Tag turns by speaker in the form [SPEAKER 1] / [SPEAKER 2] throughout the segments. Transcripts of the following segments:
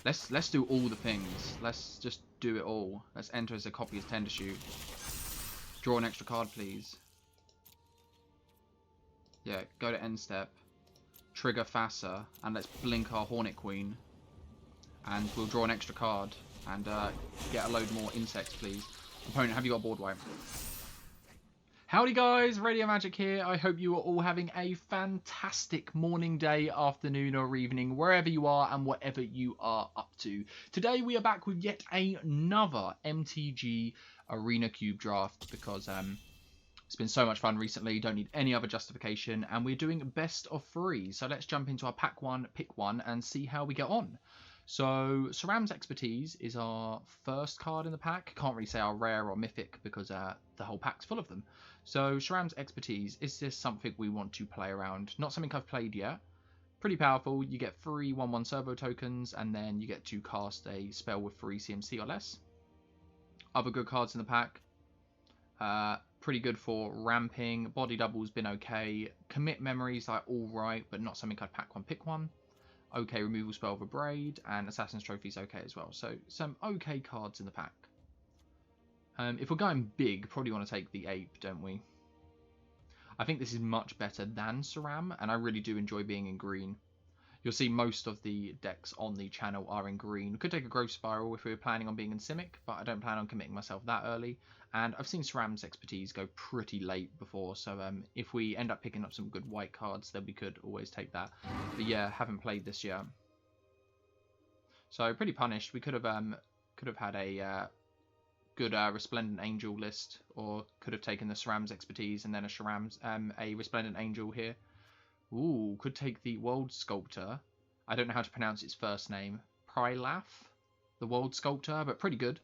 [SPEAKER 1] Let's do all the things. Let's just do it all. Let's enter as a copy as tender shoot. Draw an extra card, please. Yeah, go to end step. Trigger Thassa, and let's blink our Hornet Queen. And we'll draw an extra card and get a load more insects, please. Opponent, have you got a board wipe? Howdy guys, Radio Magic here. I hope you are all having a fantastic morning, day, afternoon or evening, wherever you are and whatever you are up to. Today we are back with yet another MTG Arena Cube draft because it's been so much fun recently, don't need any other justification, and we're doing best of 3. So let's jump into our pack 1, pick 1 and see how we get on. So Saram's Expertise is our first card in the pack. Can't really say our rare or mythic because the whole pack's full of them. So Saram's Expertise, is this something we want to play around? Not something I've played yet. Pretty powerful. You get 3 1/1 servo tokens and then you get to cast a spell with 3 CMC or less. Other good cards in the pack. Pretty good for ramping. Body Double's been okay. Commit Memories like alright, but not something I'd pack 1, pick 1. Okay, Removal Spell of a Braid, and Assassin's Trophy's okay as well. So some okay cards in the pack. If we're going big, probably want to take the Ape, don't we? I think this is much better than Saram, and I really do enjoy being in green. You'll see most of the decks on the channel are in green. We could take a Growth Spiral if we were planning on being in Simic, but I don't plan on committing myself that early. And I've seen Saram's Expertise go pretty late before, so if we end up picking up some good white cards, then we could always take that. But yeah, haven't played this yet. So pretty punished. We could have had a good Resplendent Angel list, or could have taken the Saram's Expertise and then a Resplendent Angel here. Ooh, could take the World Sculptor. I don't know how to pronounce its first name. Prilaf, the World Sculptor, but pretty good.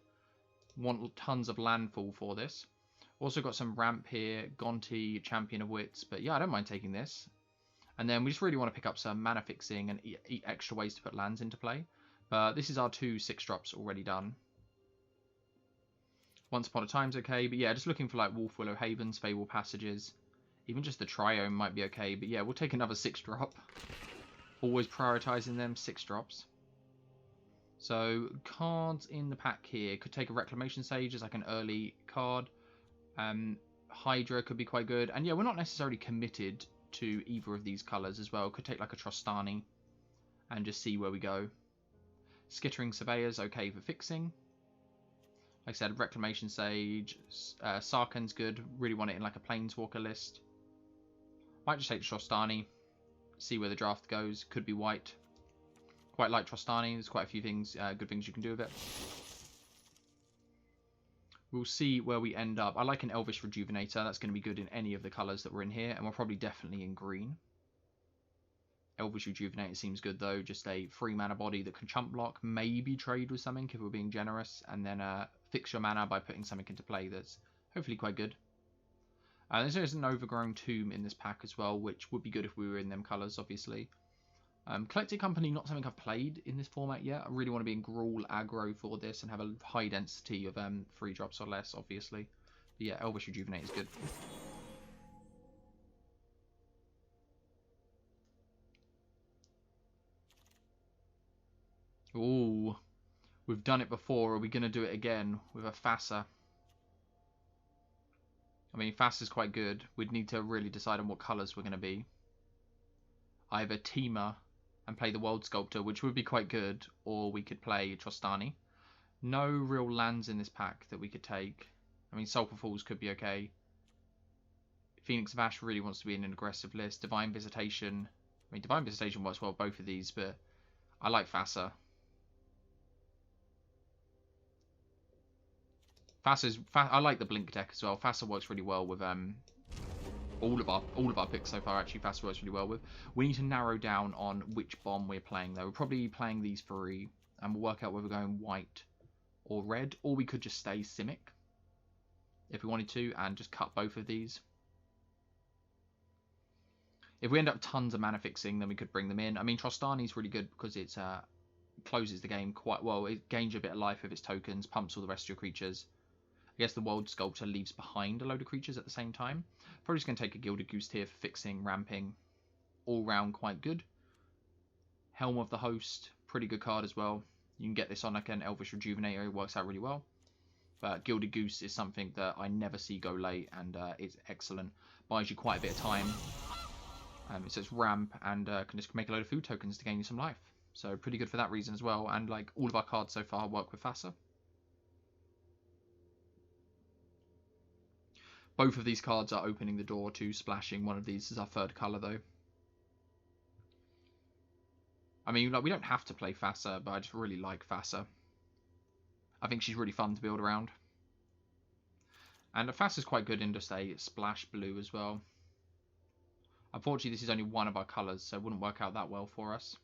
[SPEAKER 1] Want tons of landfall for this. Also got some ramp here, Gonti, Champion of Wits, but yeah, I don't mind taking this. And then we just really want to pick up some mana fixing and eat extra ways to put lands into play. But this is our 2 6-drops already done. Once Upon a Time's okay, but yeah, just looking for like Wolf Willow Havens, Fable Passages. Even just the Triome might be okay, but yeah, we'll take another 6-drop. Always prioritising them 6-drops. So, cards in the pack here. Could take a Reclamation Sage as like an early card. Hydra could be quite good. And yeah, we're not necessarily committed to either of these colours as well. Could take like a Trostani and just see where we go. Skittering Surveyor's okay for fixing. Like I said, Reclamation Sage. Sarkhan's good. Really want it in like a Planeswalker list. Might just take the Trostani. See where the draft goes. Could be white. Quite like Trostani. There's quite a few things, good things you can do with it. We'll see where we end up. I like an Elvish Rejuvenator. That's going to be good in any of the colours that we're in here. And we're probably definitely in green. Elvish Rejuvenator seems good though. Just a 3 mana body that can chump block. Maybe trade with something if we're being generous. And then fix your mana by putting something into play that's hopefully quite good. There's an Overgrown Tomb in this pack as well, which would be good if we were in them colours, obviously. Collected Company, not something I've played in this format yet. I really want to be in Gruul aggro for this and have a high density of 3 drops or less, obviously. But yeah, Elvish Rejuvenate is good. Ooh, we've done it before. Are we going to do it again with a Thassa? I mean, Thassa's quite good. We'd need to really decide on what colours we're going to be. Either Teema and play the World Sculptor, which would be quite good, or we could play Trostani. No real lands in this pack that we could take. I mean, Sulphur Falls could be okay. Phoenix of Ash really wants to be in an aggressive list. Divine Visitation. I mean, Divine Visitation works well both of these, but I like Thassa. I like the Blink deck as well. Thassa works really well with all of our picks so far. Actually, Thassa works really well with. We need to narrow down on which bomb we're playing though. We're probably playing these 3, and we'll work out whether we're going white or red, or we could just stay Simic if we wanted to and just cut both of these. If we end up tons of mana fixing, then we could bring them in. I mean, Trostani's really good because it closes the game quite well. It gains you a bit of life with its tokens, pumps all the rest of your creatures. I guess the World Sculptor leaves behind a load of creatures at the same time. Probably just going to take a Gilded Goose here for fixing, ramping. All round quite good. Helm of the Host, pretty good card as well. You can get this on like an Elvish Rejuvenator, it works out really well. But Gilded Goose is something that I never see go late, and it's excellent. Buys you quite a bit of time. It says ramp, and can just make a load of food tokens to gain you some life. So pretty good for that reason as well. And like all of our cards so far work with Thassa. Both of these cards are opening the door to splashing. One of these is our third colour though. I mean, like, we don't have to play Thassa, but I just really like Thassa. I think she's really fun to build around. And Thassa's quite good in just a splash blue as well. Unfortunately, this is only one of our colours, so it wouldn't work out that well for us.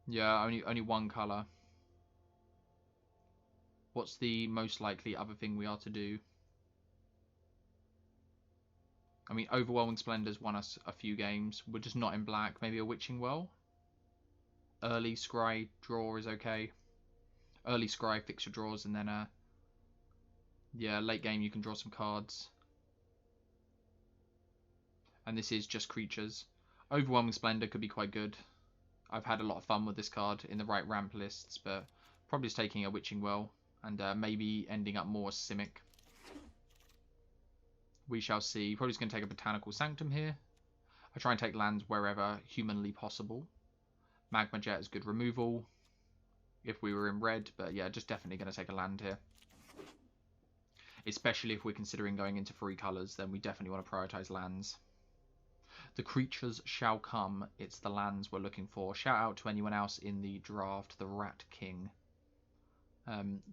[SPEAKER 1] Yeah, only one colour. What's the most likely other thing we are to do? I mean, Overwhelming Splendor's won us a few games. We're just not in black. Maybe a Witching Well? Early Scry draw is okay. Early Scry, fix your draws, and then yeah, late game you can draw some cards. And this is just creatures. Overwhelming Splendor could be quite good. I've had a lot of fun with this card in the right ramp lists, but probably just taking a Witching Well and maybe ending up more Simic. We shall see. Probably just going to take a Botanical Sanctum here. I try and take lands wherever humanly possible. Magma Jet is good removal if we were in red, but yeah, just definitely going to take a land here. Especially if we're considering going into 3 colours, then we definitely want to prioritise lands. The creatures shall come. It's the lands we're looking for. Shout out to anyone else in the draft, the Rat King.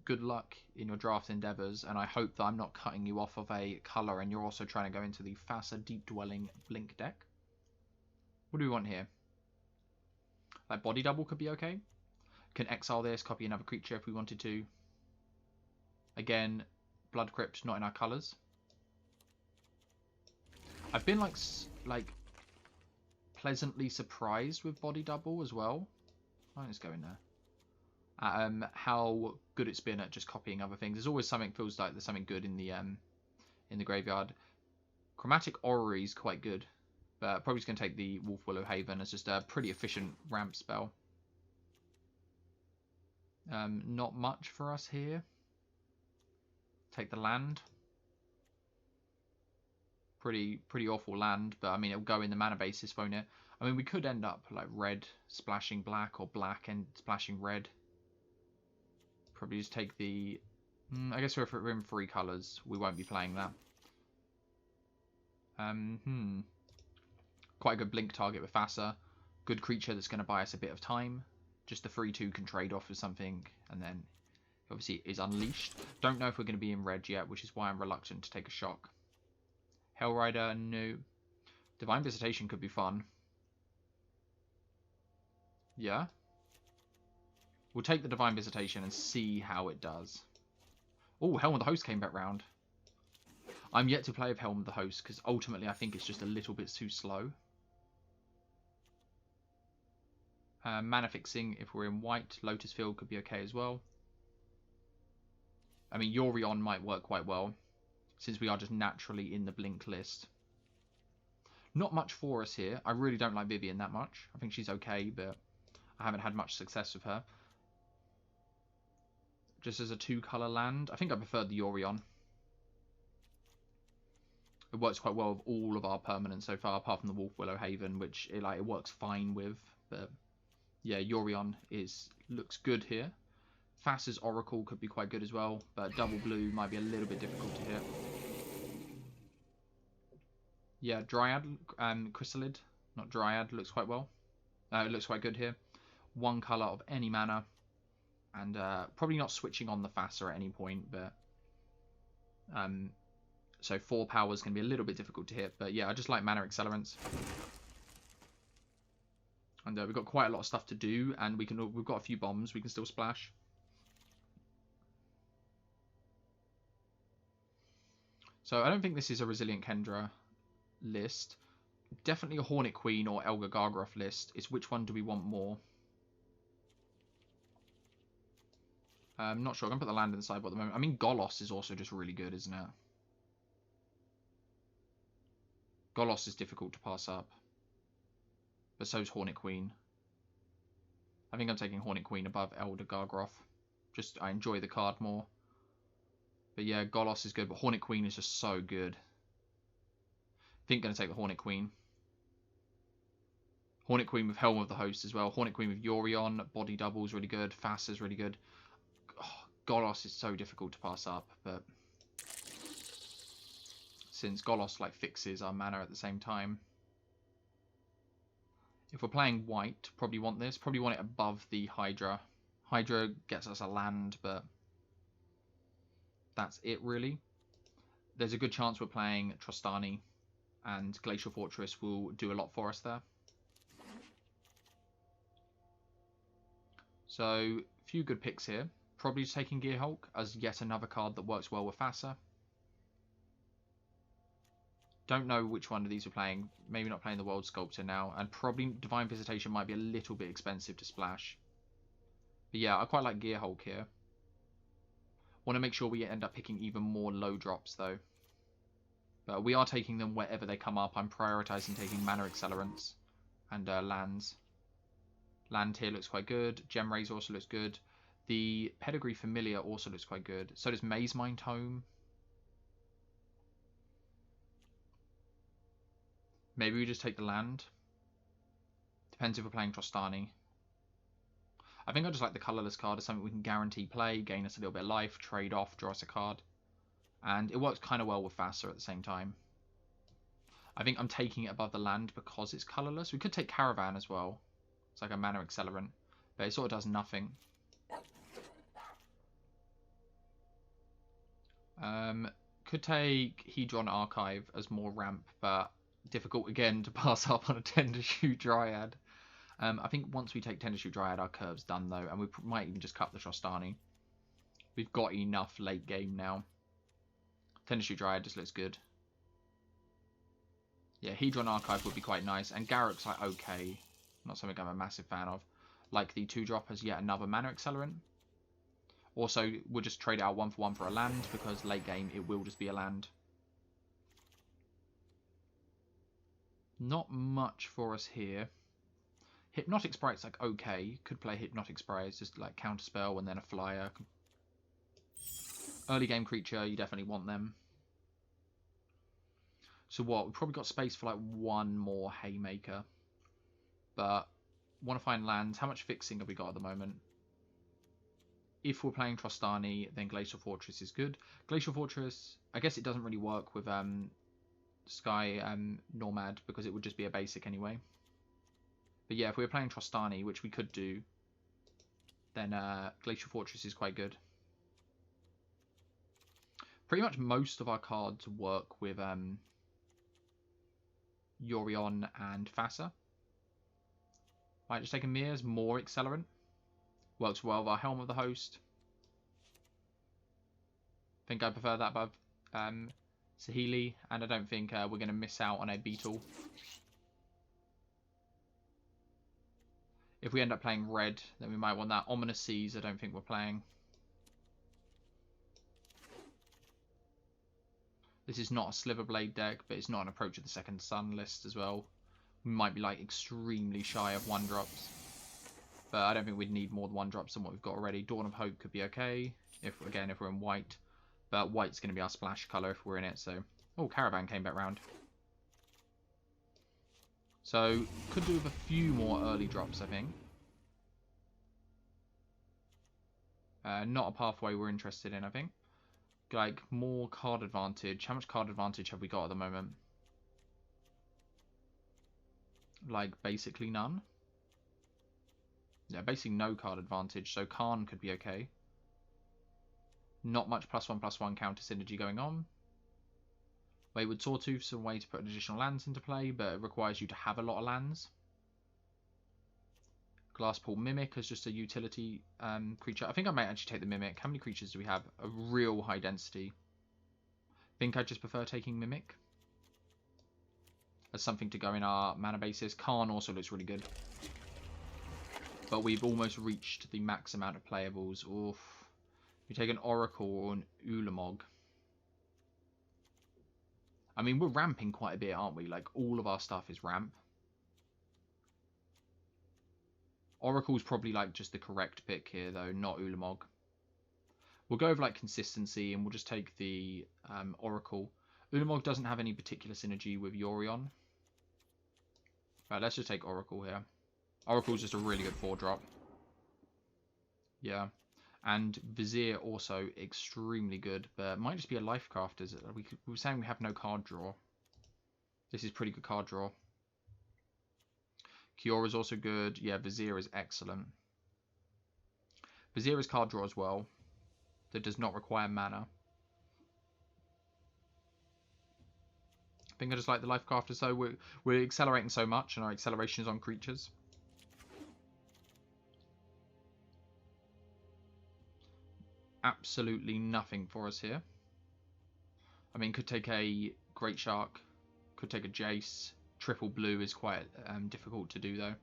[SPEAKER 1] Good luck in your draft endeavours, and I hope that I'm not cutting you off of a colour and you're also trying to go into the Thassa Deep Dwelling Blink deck. What do we want here? Like Body Double could be okay. Can exile this, copy another creature if we wanted to. Again, Blood Crypt not in our colours. I've been like pleasantly surprised with Body Double as well. I'll just go in there. How good it's been at just copying other things. There's always something, feels like there's something good in the graveyard. Chromatic Orrery is quite good, but probably just going to take the Wolf Willow Haven as just a pretty efficient ramp spell. Not much for us here. Take the land. Pretty awful land, but I mean it'll go in the mana basis, won't it? I mean we could end up like red splashing black or black and splashing red. Probably just take the... I guess if we're in 3 colours, we won't be playing that. Quite a good blink target with Thassa. Good creature that's going to buy us a bit of time. Just the 3/2 can trade off with something, and then obviously is unleashed. Don't know if we're going to be in red yet, which is why I'm reluctant to take a shock. Hellrider, no. Divine Visitation could be fun. Yeah. We'll take the Divine Visitation and see how it does. Oh, Helm of the Host came back round. I'm yet to play with Helm of the Host because ultimately I think it's just a little bit too slow. Mana Fixing, if we're in white, Lotus Field could be okay as well. I mean, Yorion might work quite well since we are just naturally in the blink list. Not much for us here. I really don't like Vivian that much. I think she's okay, but I haven't had much success with her. Just as a 2-colour land, I think I prefer the Yorion. It works quite well with all of our permanents so far, apart from the Wolf Willow Haven, which it works fine with. But yeah, Yorion looks good here. Thassa's Oracle could be quite good as well, but double blue might be a little bit difficult to hit. Yeah, Dryad, Chrysalid, not Dryad, looks quite well. It looks quite good here. 1 colour of any mana. And probably not switching on the Thassa at any point, but so 4 power is going to be a little bit difficult to hit. But yeah, I just like mana accelerants, and we've got quite a lot of stuff to do, and we've got a few bombs we can still splash. So I don't think this is a Resilient Kendra list. Definitely a Hornet Queen or Elgar Gargroth list. It's which one do we want more? I'm not sure. I'm going to put the land in the sideboard at the moment. I mean, Golos is also just really good, isn't it? Golos is difficult to pass up. But so is Hornet Queen. I think I'm taking Hornet Queen above Elder Gargroth. Just, I enjoy the card more. But yeah, Golos is good, but Hornet Queen is just so good. I think going to take the Hornet Queen. Hornet Queen with Helm of the Host as well. Hornet Queen with Yorion. Body double is really good. Thassa is really good. Oh, Golos is so difficult to pass up, but since Golos like fixes our mana at the same time. If we're playing white, probably want this. Probably want it above the Hydra. Hydra gets us a land, but that's it really. There's a good chance we're playing Trostani, and Glacial Fortress will do a lot for us there. So, a few good picks here. Probably just taking Gearhulk as yet another card that works well with Thassa. Don't know which one of these we're playing. Maybe not playing the World Sculptor now. And probably Divine Visitation might be a little bit expensive to splash. But yeah, I quite like Gearhulk here. Want to make sure we end up picking even more low drops though. But we are taking them wherever they come up. I'm prioritising taking Mana Accelerants and lands. Land here looks quite good. Gem Rays also looks good. The Pedigree Familiar also looks quite good. So does Maze Mine Tome. Maybe we just take the land. Depends if we're playing Trostani. I think I just like the colourless card as something we can guarantee play, gain us a little bit of life, trade off, draw us a card. And it works kind of well with Thassa at the same time. I think I'm taking it above the land because it's colourless. We could take Caravan as well. It's like a mana accelerant, but it sort of does nothing. Could take Hedron Archive as more ramp, but difficult again to pass up on a Tendershoot Dryad. I think once we take Tendershoot Dryad, our curve's done though, and we might even just cut the Trostani. We've got enough late game now. Tendershoot Dryad just looks good. Yeah, Hedron Archive would be quite nice, and Garruk's like okay. Not something I'm a massive fan of. Like the 2-drop as yet another mana accelerant. Also, we'll just trade it out 1 for a land, because late game it will just be a land. Not much for us here. Hypnotic Sprite's like okay. Could play Hypnotic Sprite, it's just like counterspell and then a flyer. Early game creature, you definitely want them. So what? We've probably got space for like one more Haymaker. But want to find lands. How much fixing have we got at the moment? If we're playing Trostani, then Glacial Fortress is good. Glacial Fortress, I guess it doesn't really work with Sky Nomad because it would just be a basic anyway. But yeah, if we were playing Trostani, which we could do, then Glacial Fortress is quite good. Pretty much most of our cards work with Yorion and Thassa. Might just take a Mirror's more accelerant. Works well with our Helm of the Host. Think I prefer that above Saheeli, and I don't think we're going to miss out on a Beetle. If we end up playing red, then we might want that. Ominous Seas, I don't think we're playing. This is not a Sliverblade deck, but it's not an Approach of the Second Sun list as well. We might be like extremely shy of 1-drops. But I don't think we'd need more than 1-drops than what we've got already. Dawn of Hope could be okay, if we're in white. But white's going to be our splash colour if we're in it, so... Oh, Caravan came back round. So, could do with a few more early drops, I think. Not a pathway we're interested in, I think. Like, more card advantage. How much card advantage have we got at the moment? Like, basically none. Yeah, basically no card advantage, so Khan could be okay. Not much +1/+1 counter synergy going on. Wayward Sawtooth's a way to put additional lands into play, but it requires you to have a lot of lands. Glasspool Mimic as just a utility creature. I think I might actually take the Mimic. How many creatures do we have? A real high density. I think I just prefer taking Mimic as something to go in our mana basis. Khan also looks really good. But we've almost reached the max amount of playables. Oof. We take an Oracle or an Ulamog. I mean, we're ramping quite a bit, aren't we? Like, all of our stuff is ramp. Oracle's probably like just the correct pick here though, not Ulamog. We'll go over like consistency and we'll just take the Oracle. Ulamog doesn't have any particular synergy with Yorion. Right, let's just take Oracle here. Oracle's just a really good 4-drop. Yeah. And Vizier also extremely good, but it might just be a life craft. We were saying we have no card draw. This is pretty good card draw. Kiora is also good. Yeah, Vizier is excellent. Vizier is card draw as well. That does not require mana. I think I just like the life crafters though. We're accelerating so much and our acceleration is on creatures. Absolutely nothing for us here. I mean, could take a Great Shark, could take a Jace. Triple blue is quite difficult to do though.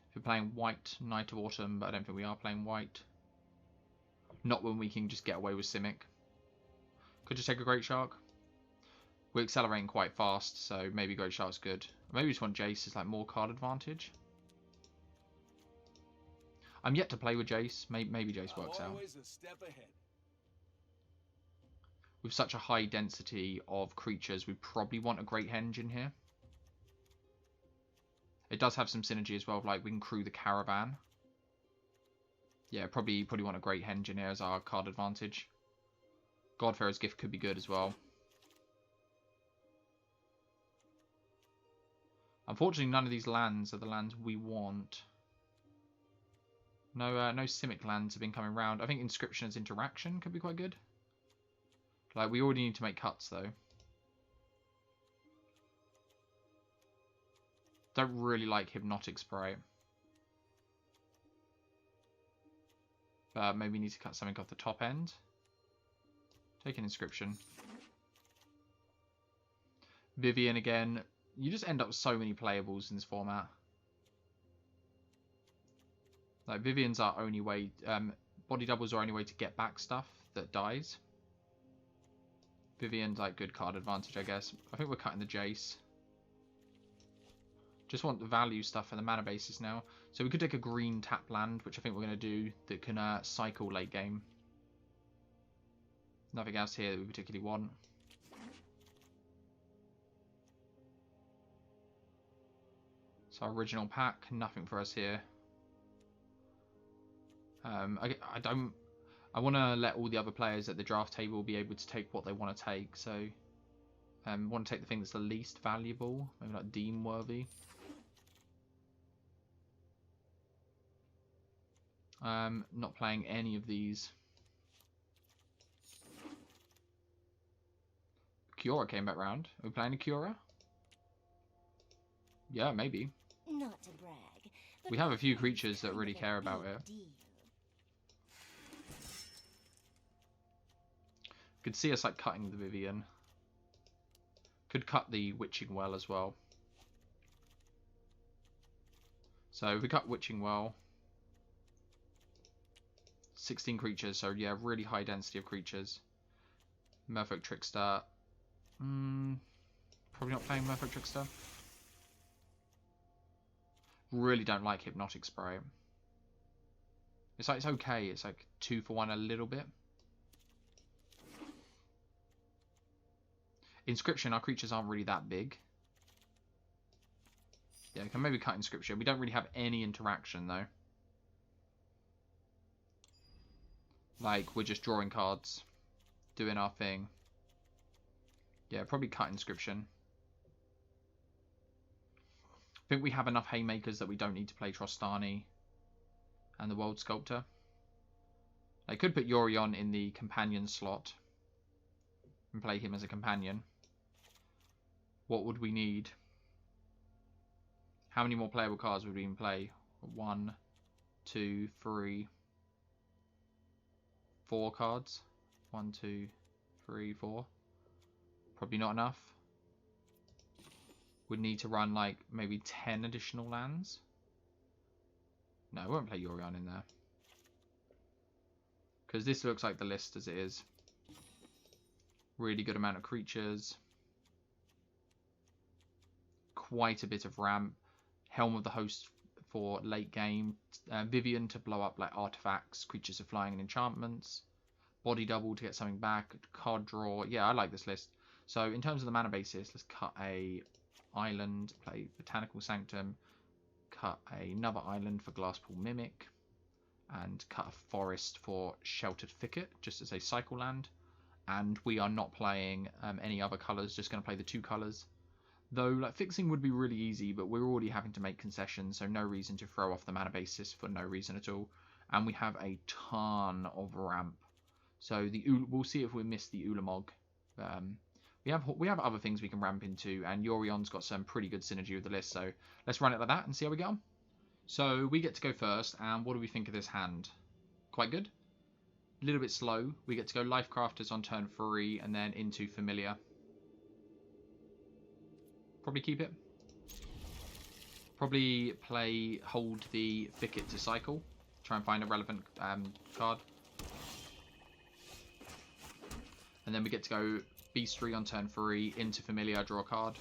[SPEAKER 1] If we're playing white, Knight of Autumn, but I don't think we are playing white. Not when we can just get away with Simic. Could just take a Great Shark. We're accelerating quite fast, so maybe Great Shark's good. Maybe we just want Jace as like more card advantage. I'm yet to play with Jace. Maybe Jace works out. With such a high density of creatures, we probably want a Great Henge in here. It does have some synergy as well, like we can crew the Caravan. Yeah, probably want a Great Henge in here as our card advantage. Godfarer's Gift could be good as well. Unfortunately, none of these lands are the lands we want. No Simic lands have been coming around. I think Inscription as Interaction could be quite good. Like, we already need to make cuts, though. Don't really like Hypnotic Spray. Maybe we need to cut something off the top end. Take an Inscription. Vivian again. You just end up with so many playables in this format. Like, Vivian's our only way... body doubles are our only way to get back stuff that dies. Vivian's like good card advantage, I guess. I think we're cutting the Jace. Just want the value stuff for the mana basis now. So we could take a green tap land, which I think we're going to do, that can cycle late game. Nothing else here that we particularly want. So original pack, nothing for us here. I want to let all the other players at the draft table be able to take what they want to take. So, want to take the thing that's the least valuable, maybe like deem worthy. Not playing any of these. Kiora came back round. Are we playing a Kiora? Yeah, maybe.
[SPEAKER 2] Not to brag, but
[SPEAKER 1] we have a few creatures that really care about it. Could see us like cutting the Vivian. Could cut the Witching Well as well. So if we cut Witching Well, 16 creatures, so yeah, really high density of creatures. Merfolk Trickster. Probably not playing Merfolk Trickster. Really don't like Hypnotic Spray. It's like, it's okay, it's like 2 for 1 a little bit. Inscription, our creatures aren't really that big. Yeah, we can maybe cut Inscription. We don't really have any interaction though. Like, we're just drawing cards, doing our thing. Yeah, probably cut Inscription. I think we have enough Haymakers that we don't need to play Trostani and the World Sculptor. I could put Yorion in the companion slot and play him as a companion. What would we need? How many more playable cards would we even play? 1, 2, 3, 4 cards. 1, 2, 3, 4. Probably not enough. Would need to run like maybe 10 additional lands. No, I won't play Yorion in there. Because this looks like the list as it is. Really good amount of creatures. Quite a bit of ramp. Helm of the Host for late game. Vivian to blow up like artifacts, creatures of flying and enchantments. Body double to get something back. Card draw. Yeah, I like this list. So in terms of the mana basis, let's cut a island, play Botanical Sanctum, cut another island for Glasspool Mimic, and cut a forest for Sheltered Thicket, just as a cycle land. And we are not playing any other colours, just going to play the 2 colours. Though, like, fixing would be really easy, but we're already having to make concessions, so no reason to throw off the mana basis for no reason at all. And we have a ton of ramp. So we'll see if we miss the Ulamog. We have other things we can ramp into, and Yorion's got some pretty good synergy with the list, so let's run it like that and see how we get on. So we get to go first, and what do we think of this hand? Quite good. A little bit slow. We get to go Life Crafters on turn 3, and then into Familiar. Probably keep it. Probably hold the Thicket to cycle. Try and find a relevant card. And then we get to go Beast 3 on turn 3, into Familiar, draw a card.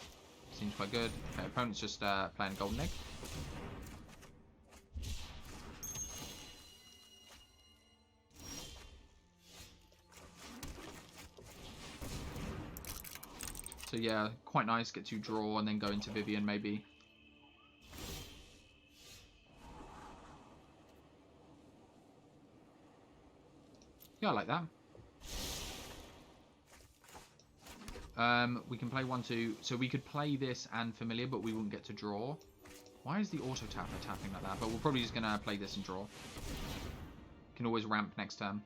[SPEAKER 1] Seems quite good. Okay, opponent's just playing Golden Egg. So yeah, quite nice. Get to draw and then go into Vivian maybe. Yeah, I like that. We can play 1-2. So we could play this and Familiar, but we wouldn't get to draw. Why is the auto tapper tapping like that? But we're probably just going to play this and draw. Can always ramp next turn.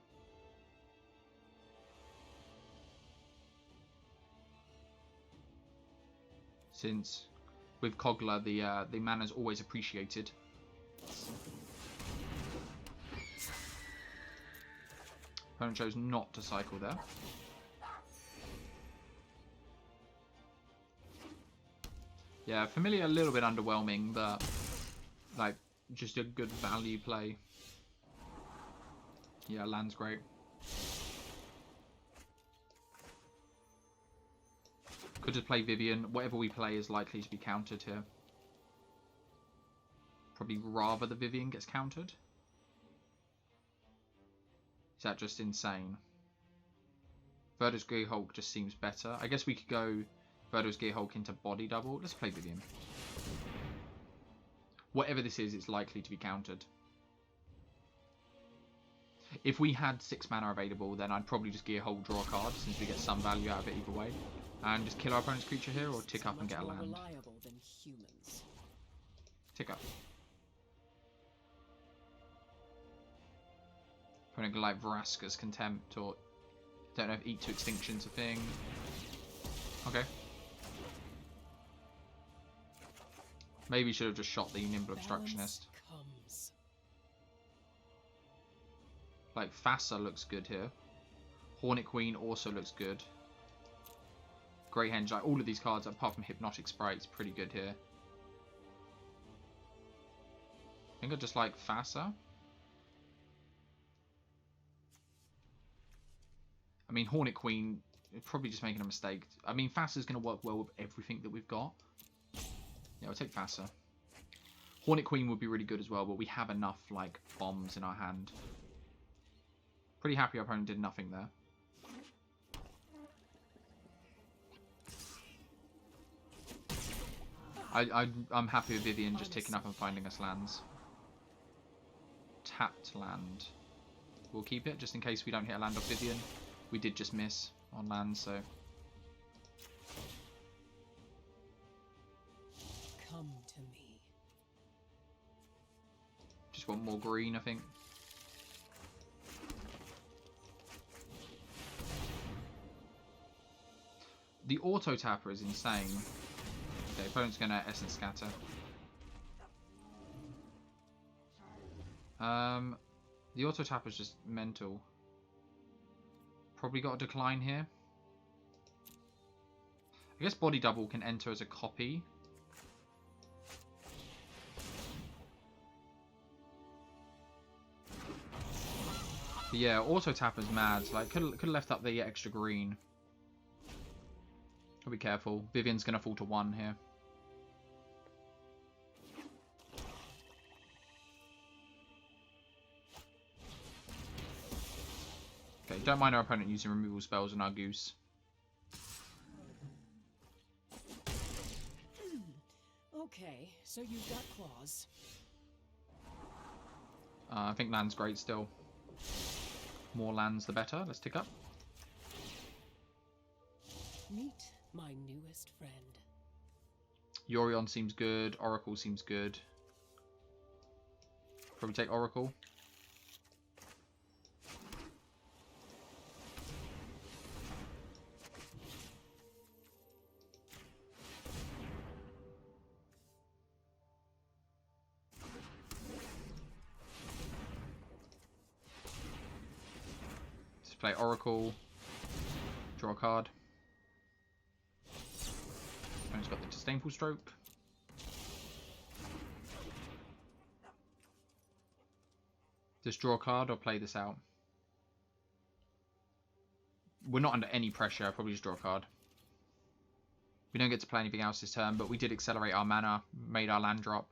[SPEAKER 1] Since with Kogla, the mana's always appreciated. Opponent chose not to cycle there. Yeah, Familiar a little bit underwhelming, but like just a good value play. Yeah, land's great. Could just play Vivian. Whatever we play is likely to be countered here. Probably rather the Vivian gets countered. Is that just insane? Verdo's Gearhulk just seems better. I guess we could go Verdo's Gearhulk into body double. Let's play Vivian. Whatever this is, it's likely to be countered. If we had 6 mana available, then I'd probably just Gearhulk, draw a card, since we get some value out of it either way. And just kill our opponent's creature here, or tick up and get a land. Tick up. Opponent could like Vraska's Contempt, or don't know if Eat to Extinction's a thing. Okay. Maybe should have just shot the Nimble Obstructionist. Like Thassa looks good here. Hornet Queen also looks good. Grey Henge, like all of these cards, apart from Hypnotic Sprite, is pretty good here. I think I just like Thassa. I mean, Hornet Queen, probably just making a mistake. I mean, Thassa's going to work well with everything that we've got. Yeah, we'll take Thassa. Hornet Queen would be really good as well, but we have enough, like, bombs in our hand. Pretty happy our opponent did nothing there. I'm happy with Vivian just ticking up and finding us lands. Tapped land. We'll keep it, just in case we don't hit a land off Vivian. We did just miss on land, so...
[SPEAKER 3] Come to me.
[SPEAKER 1] Just want more green, I think. The auto tapper is insane. Okay, opponent's gonna Essence Scatter. The auto tapper is just mental. Probably got a decline here. I guess Body Double can enter as a copy. But yeah, auto tapper's mad. Like, could have left up the extra green. Gotta be careful. Vivian's gonna fall to 1 here. Don't mind our opponent using removal spells on our goose.
[SPEAKER 3] Okay, so you've got claws.
[SPEAKER 1] I think land's great still. More lands the better. Let's tick up.
[SPEAKER 3] Meet my newest friend.
[SPEAKER 1] Yorion seems good. Oracle seems good. Probably take Oracle. Just play Oracle. Draw a card. Opponent's got the Disdainful Stroke. Just draw a card or play this out. We're not under any pressure. I'll probably just draw a card. We don't get to play anything else this turn, but we did accelerate our mana, made our land drop.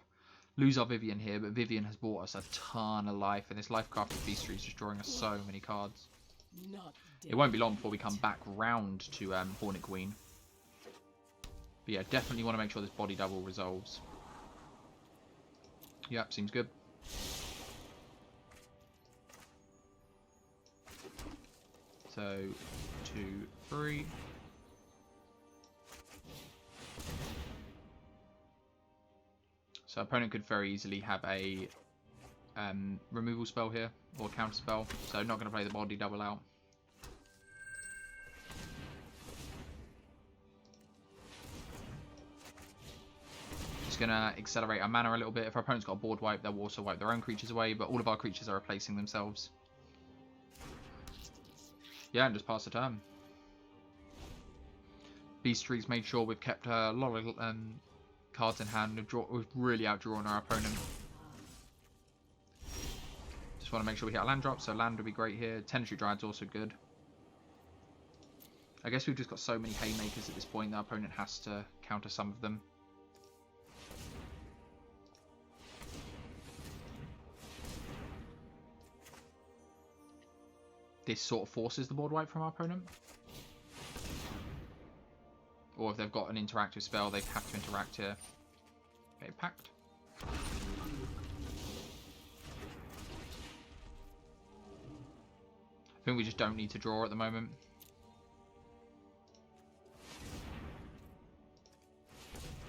[SPEAKER 1] Lose our Vivian here, but Vivian has bought us a ton of life, and this Life-Crafted Beastry is just drawing us so many cards.
[SPEAKER 3] Not
[SPEAKER 1] It won't be long before we come back round to Hornet Queen. But yeah, definitely want to make sure this body double resolves. Yep, seems good. So, 2, 3. So opponent could very easily have a removal spell here, or counter spell. So not going to play the body double out. Just going to accelerate our mana a little bit. If our opponent's got a board wipe, they'll also wipe their own creatures away, but all of our creatures are replacing themselves. Yeah, and just pass the turn. Beastry's made sure we've kept a lot of cards in hand. We've really outdrawn our opponent. Just want to make sure we hit our land drop, so land would be great here. Tenantry Dryad's also good. I guess we've just got so many haymakers at this point that our opponent has to counter some of them. This sort of forces the board wipe from our opponent. Or if they've got an interactive spell, they have to interact here. Okay, packed. I think we just don't need to draw at the moment.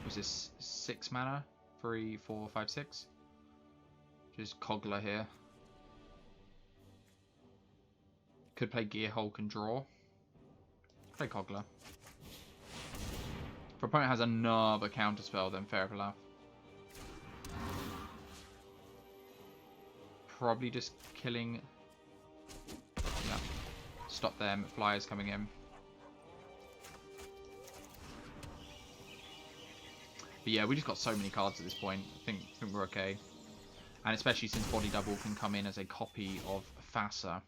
[SPEAKER 1] Was this 6 mana? 3, 4, 5, 6? Just Cogler here. Could play Gearhulk and draw. Play Cogler. If our opponent has another counterspell, then fair enough. Probably just killing. Yeah. Stop them. Flyers coming in. But yeah, we just got so many cards at this point. I think we're okay. And especially since Body Double can come in as a copy of Thassa.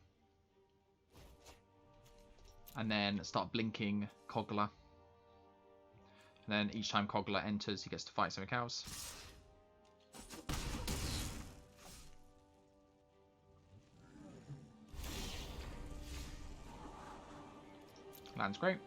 [SPEAKER 1] And then start blinking Cogler. And then each time Cogler enters, he gets to fight something else. Land's great.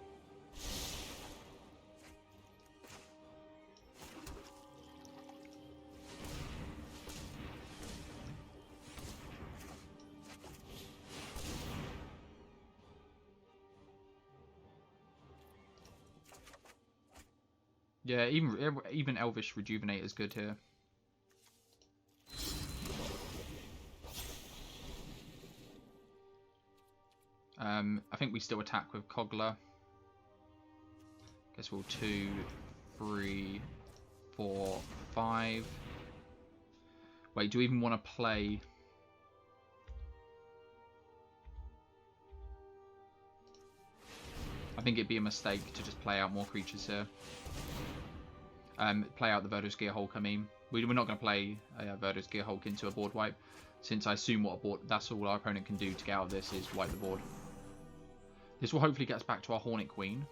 [SPEAKER 1] Yeah, even Elvish Rejuvenate is good here. I think we still attack with Cogler. Guess we'll 2, 3, 4, 5. Wait, do we even want to play? I think it'd be a mistake to just play out more creatures here. Play out the Verdos Gearhulk, I mean. We're not going to play Verdos Gearhulk into a board wipe, since I assume that's all our opponent can do to get out of this is wipe the board. This will hopefully get us back to our Hornet Queen.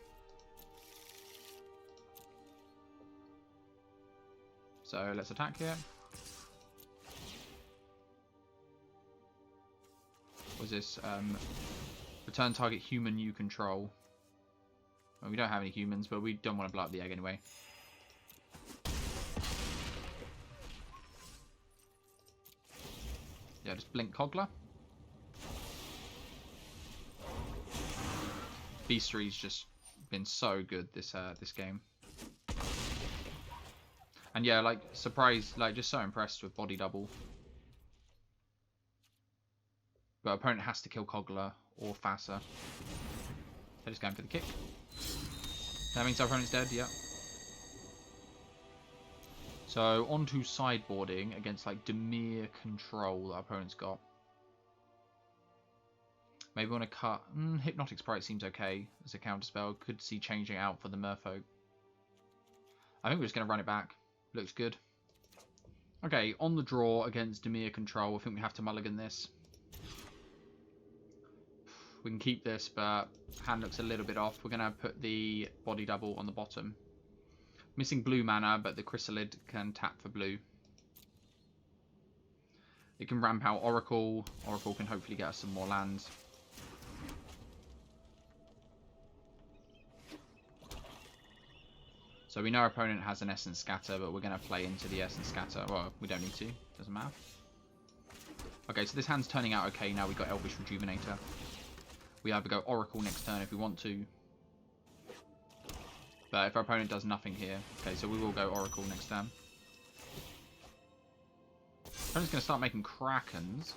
[SPEAKER 1] So let's attack here. Was this Return target human you control. Well, we don't have any humans, but we don't want to blow up the egg anyway. Yeah, just blink Cogler. Beastry's just been so good this this game. And yeah, like, surprised, like, just so impressed with body double. But opponent has to kill Cogler or Thassa. They're just going for the kick. That means our opponent's dead, yeah. So, on to sideboarding against, like, Dimir control that our opponent's got. Maybe we want to cut... Hypnotic Sprite seems okay as a counterspell. Could see changing out for the Merfolk. I think we're just going to run it back. Looks good. Okay, on the draw against Dimir control, I think we have to mulligan this. We can keep this, but hand looks a little bit off. We're going to put the body double on the bottom. Missing blue mana, but the Chrysalid can tap for blue. It can ramp out Oracle. Oracle can hopefully get us some more lands. So we know our opponent has an Essence Scatter, but we're going to play into the Essence Scatter. Well, we don't need to. Doesn't matter. Okay, so this hand's turning out okay now. We've got Elvish Rejuvenator. We either go Oracle next turn if we want to. But if our opponent does nothing here... Okay, so we will go Oracle next turn. Opponent's going to start making Krakens.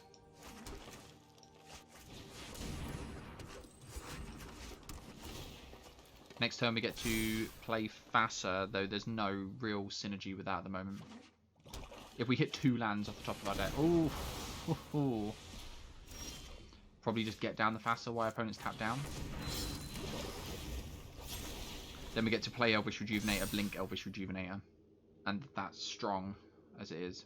[SPEAKER 1] Next turn we get to play Thassa, though there's no real synergy with that at the moment. If we hit 2 lands off the top of our deck... Ooh! Probably just get down the Thassa while opponents tap down. Then we get to play Elvish Rejuvenator, blink Elvish Rejuvenator. And that's strong as it is.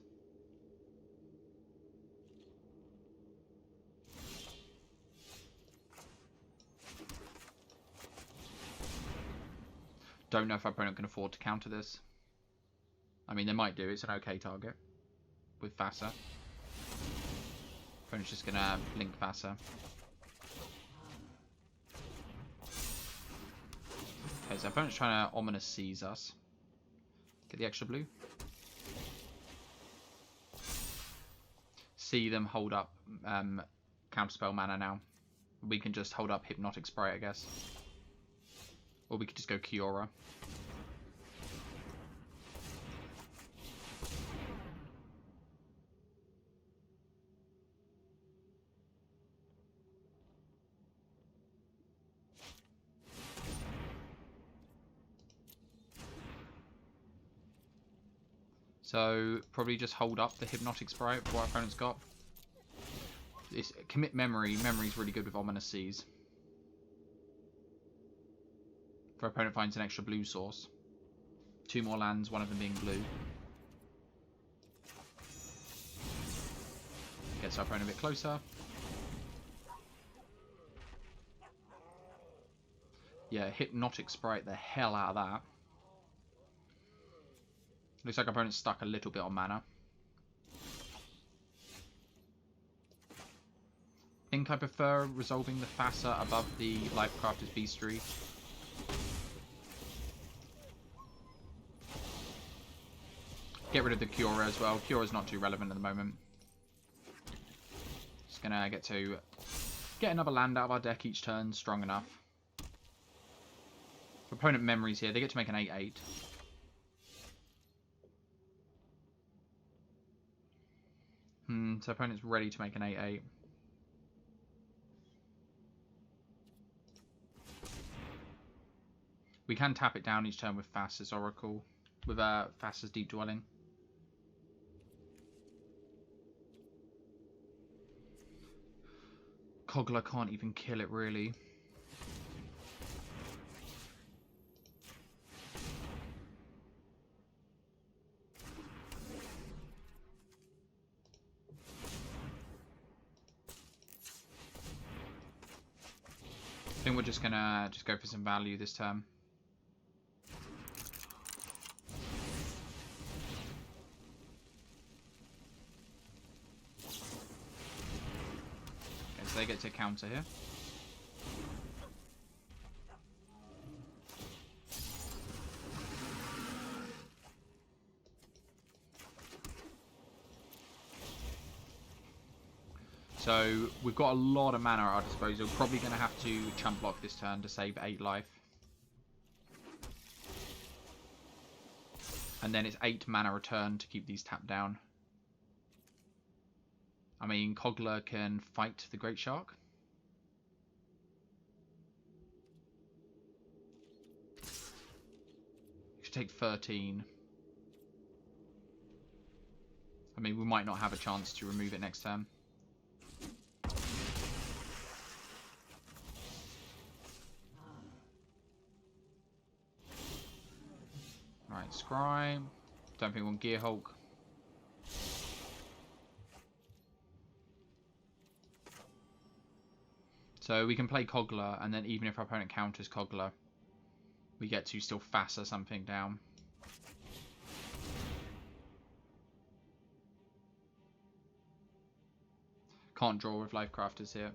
[SPEAKER 1] Don't know if our opponent can afford to counter this. I mean, they might do. It's an okay target with Thassa. Opponent's just going to blink Thassa. Okay, so opponent's trying to Ominous Seize us. Get the extra blue. See them hold up Counterspell mana now. We can just hold up Hypnotic Sprite, I guess. Or we could just go Kiora. So, probably just hold up the Hypnotic Sprite for what our opponent's got. This commit Memory. Memory's really good with Ominous Seize. If our opponent finds an extra blue source. 2 more lands, one of them being blue. Gets our opponent a bit closer. Yeah, Hypnotic Sprite the hell out of that. Looks like our opponent's stuck a little bit on mana. I think I prefer resolving the Thassa above the Lifecrafter's Beastry. Get rid of the Kiora as well. Kiora's not too relevant at the moment. Just gonna get to get another land out of our deck each turn, strong enough. If opponent Memories here, they get to make an 8/8. So opponent's ready to make an 8/8. We can tap it down each turn with Thassa's Oracle, with Thassa's Deep Dwelling. Cogler can't even kill it, really. I think we're just gonna go for some value this turn. Okay, so they get to counter here. So we've got a lot of mana at our disposal. Probably going to have to chump block this turn to save 8 life. And then it's 8 mana return to keep these tapped down. I mean, Kogler can fight the Great Shark. Should take 13. I mean, we might not have a chance to remove it next turn. Right, Scry. Don't think we want Gear Hulk. So we can play Kogler, and then even if our opponent counters Kogler, we get to still Thassa something down. Can't draw with Life Crafters here.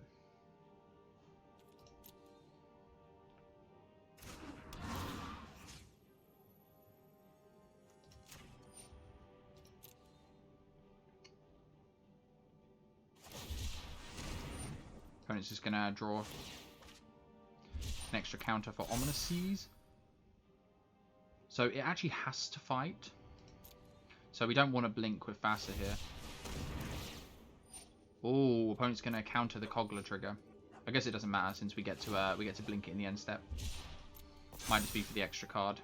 [SPEAKER 1] Opponent's just going to draw an extra counter for Ominous Seas. So it actually has to fight. So we don't want to blink with Thassa here. Oh, opponent's going to counter the Kogler trigger. I guess it doesn't matter since we get to blink it in the end step. Might just be for the extra card.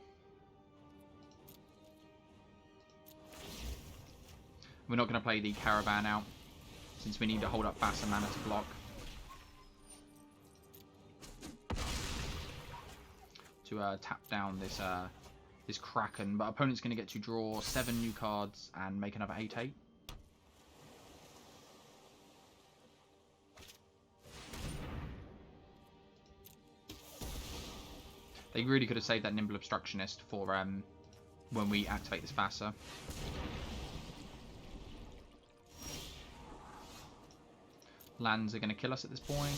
[SPEAKER 1] We're not going to play the Caravan out since we need to hold up Thassa mana to block. To tap down this this Kraken, but opponent's going to get to draw 7 new cards and make another 8/8. They really could have saved that Nimble Obstructionist for when we activate this Thassa. Lands are going to kill us at this point.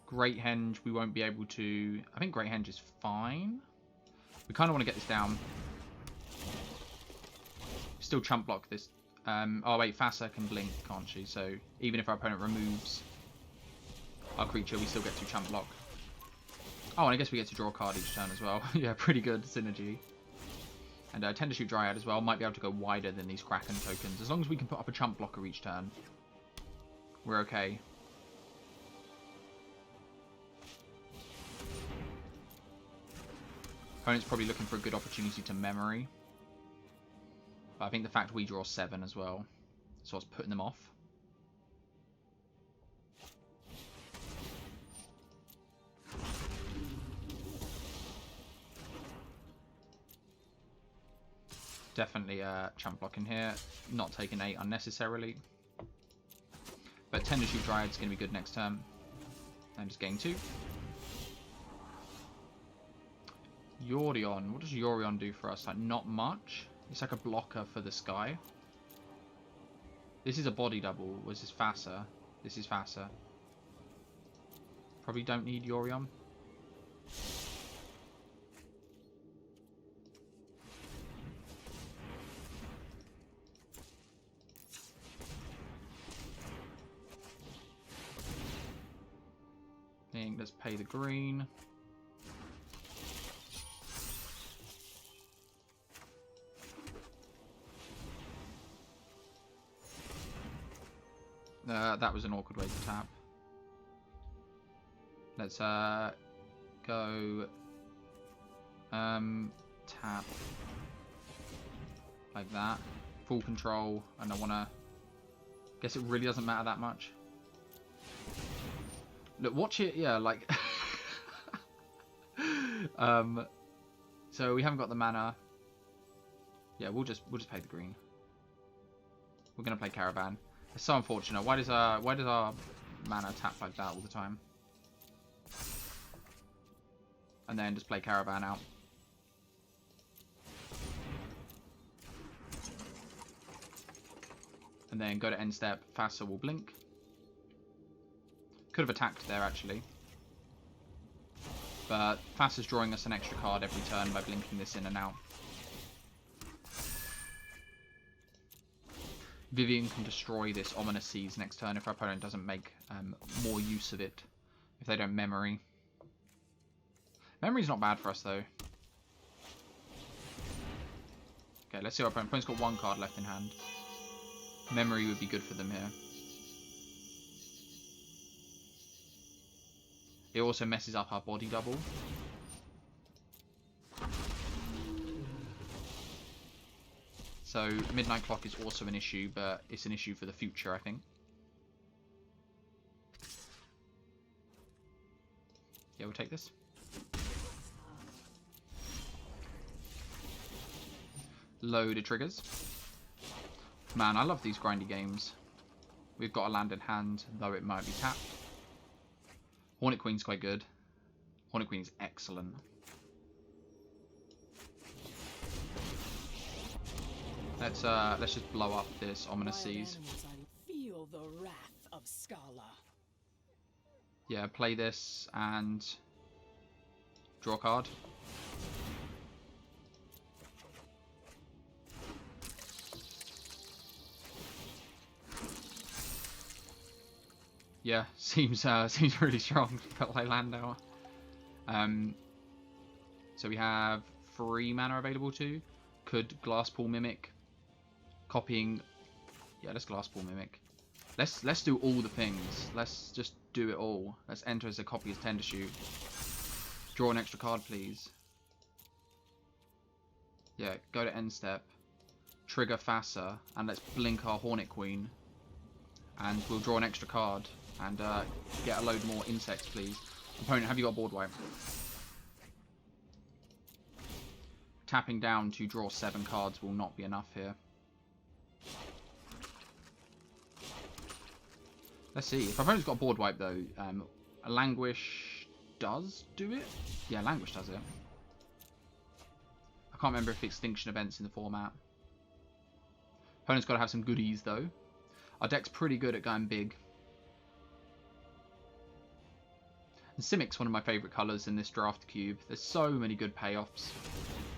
[SPEAKER 1] Great Henge, we won't be able to... I think Great Henge is fine. We kind of want to get this down. Still chump block this. Oh wait, Thassa can blink, can't she? So even if our opponent removes our creature, we still get to chump block. Oh, and I guess we get to draw a card each turn as well. Yeah, pretty good synergy. And Tend to Shoot Dryad as well. Might be able to go wider than these Kraken tokens. As long as we can put up a chump blocker each turn, we're okay. Opponent's probably looking for a good opportunity to memory. But I think the fact we draw 7 as well, so it's putting them off. Definitely chump blocking here, not taking 8 unnecessarily. But Tend to Shoot Dryad's going to be good next turn. And just gain 2. Yorion. What does Yorion do for us? Like, not much. It's like a blocker for the sky. This is a body double. Was this Thassa? This is Thassa. Probably don't need Yorion. I think let's pay the green. That was an awkward way to tap. Let's go tap like that. Full control, and I wanna guess it really doesn't matter that much. Look, watch it, yeah, like so we haven't got the mana. Yeah, we'll just pay the green. We're gonna play Caravan. It's so unfortunate. Why does our mana tap like that all the time? And then just play Caravan out. And then go to end step. Thassa will blink. Could have attacked there actually. But Thassa's drawing us an extra card every turn by blinking this in and out. Vivian can destroy this Ominous Seas next turn if our opponent doesn't make more use of it. If they don't memory. Memory's not bad for us though. Okay, let's see our opponent. Opponent's got one card left in hand. Memory would be good for them here. It also messes up our body double. So Midnight Clock is also an issue, but it's an issue for the future, I think. Yeah, we'll take this. Load of triggers. Man, I love these grindy games. We've got a land in hand, though it might be tapped. Hornet Queen's quite good. Hornet Queen is excellent. Let's just blow up this Ominous Seas.
[SPEAKER 3] Feel the wrath of Scala.
[SPEAKER 1] Yeah, play this and draw a card. Yeah, seems really strong. Felt like land out. So we have 3 mana available too. Could Glasspool Mimic. Copying. Yeah, let's Glasspool Mimic. Let's do all the things. Let's just do it all. Let's enter as a copy as Tender Shoot. Draw an extra card, please. Yeah, go to end step. Trigger Thassa, and let's blink our Hornet Queen. And we'll draw an extra card. And get a load more insects, please. Opponent, have you got a board wipe? Tapping down to draw 7 cards will not be enough here. Let's see. If our opponent's got a board wipe, though, a Languish does do it? Yeah, Languish does it. I can't remember if Extinction Event's in the format. Opponent's got to have some goodies, though. Our deck's pretty good at going big. And Simic's one of my favourite colours in this draft cube. There's so many good payoffs.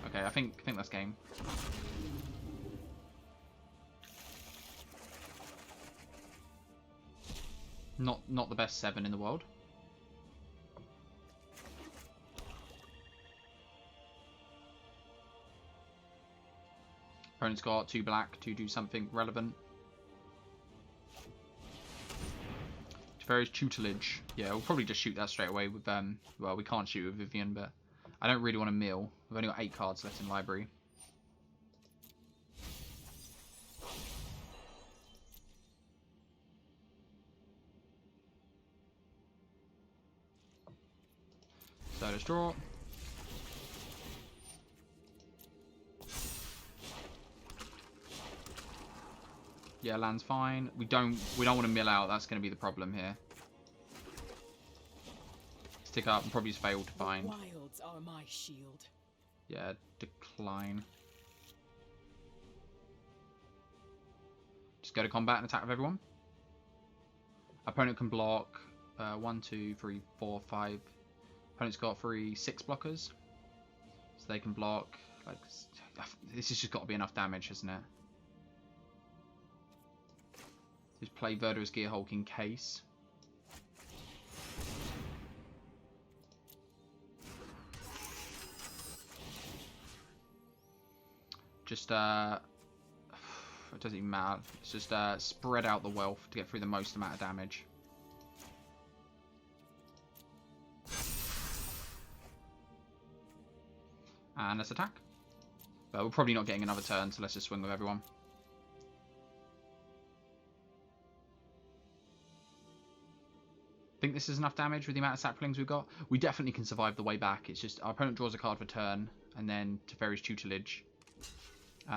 [SPEAKER 1] Okay, I think that's game. Not the best 7 in the world. Opponent's got 2 black to do something relevant. Teferi's Tutelage. Yeah, we'll probably just shoot that straight away with well, we can't shoot with Vivian, but I don't really want to mill. We've only got 8 cards left in library. So let's draw. Yeah, land's fine. We don't want to mill out. That's going to be the problem here. Stick up and probably just fail to find.
[SPEAKER 3] Wilds are my shield.
[SPEAKER 1] Yeah, decline. Just go to combat and attack with everyone. Opponent can block 1, 2, 3, 4, 5. Opponent's got 6 blockers. So they can block. Like, this has just got to be enough damage, hasn't it? Just play Verdurous Gearhulk in case. Just, it doesn't even matter. It's just spread out the wealth to get through the most amount of damage. And let's attack. But we're probably not getting another turn, so let's just swing with everyone. Think this is enough damage with the amount of saplings we've got. We definitely can survive the way back. It's just our opponent draws a card for turn, and then Teferi's Tutelage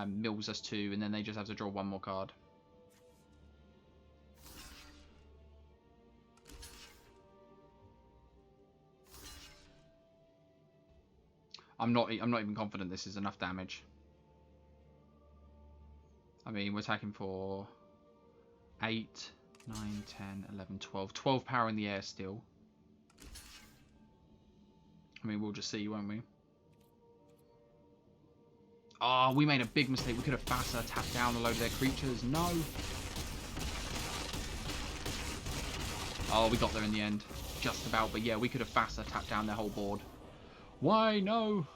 [SPEAKER 1] mills us 2, and then they just have to draw 1 more card. I'm not even confident this is enough damage. I mean, we're attacking for 8, 9, 10, 11, 12. 12 power in the air still. I mean, we'll just see, won't we? Oh, we made a big mistake. We could have Thassa tapped down a load of their creatures. No. Oh, we got there in the end. Just about. But yeah, we could have Thassa tapped down their whole board. Why? No.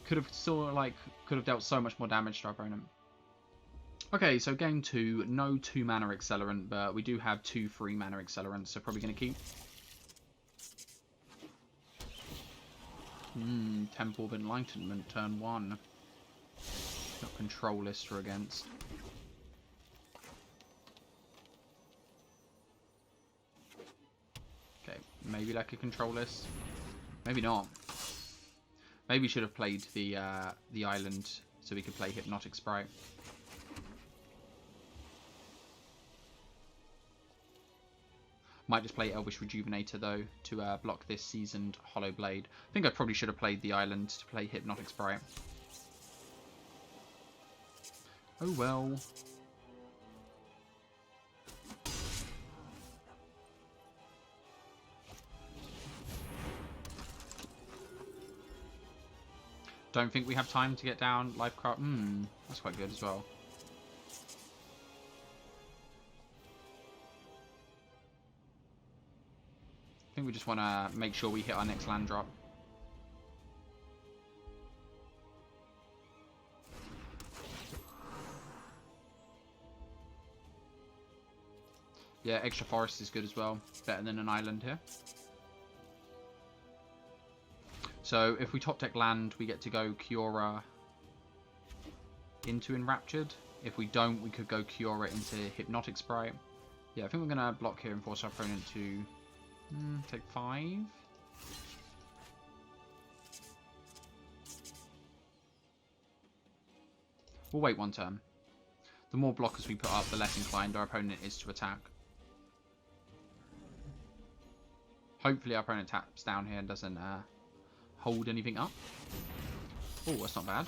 [SPEAKER 1] Could have dealt so much more damage to our opponent. Okay, so game 2. No 2 mana accelerant, but we do have 2 free mana accelerants, so probably going to keep. Temple of Enlightenment, turn 1. Got control list for against. Okay, maybe like a control list. Maybe not. Maybe we should have played the island so we could play Hypnotic Sprite. Might just play Elvish Rejuvenator though to block this Seasoned Hollow Blade. I think I probably should have played the island to play Hypnotic Sprite. Oh well. Don't think we have time to get down Lifecraft. That's quite good as well. I think we just want to make sure we hit our next land drop. Yeah, extra forest is good as well. Better than an island here. So if we top deck land, we get to go Kiora into Enraptured. If we don't, we could go Kiora into Hypnotic Sprite. Yeah, I think we're going to block here and force our opponent to take 5. We'll wait 1 turn. The more blockers we put up, the less inclined our opponent is to attack. Hopefully our opponent taps down here and doesn't hold anything up. Oh, that's not bad.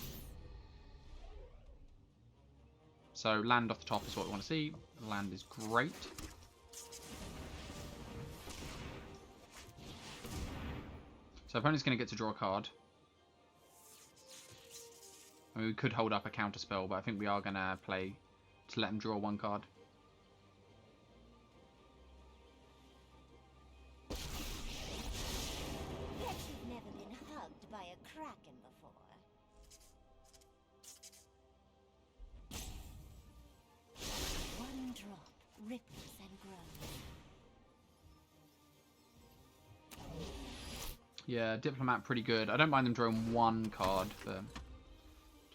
[SPEAKER 1] So land off the top is what we want to see. Land is great. So opponent's going to get to draw a card. I mean, we could hold up a counter spell, but I think we are going to play to let him draw 1 card.
[SPEAKER 2] Ripples and grows.
[SPEAKER 1] Yeah, Diplomat pretty good. I don't mind them drawing 1 card, but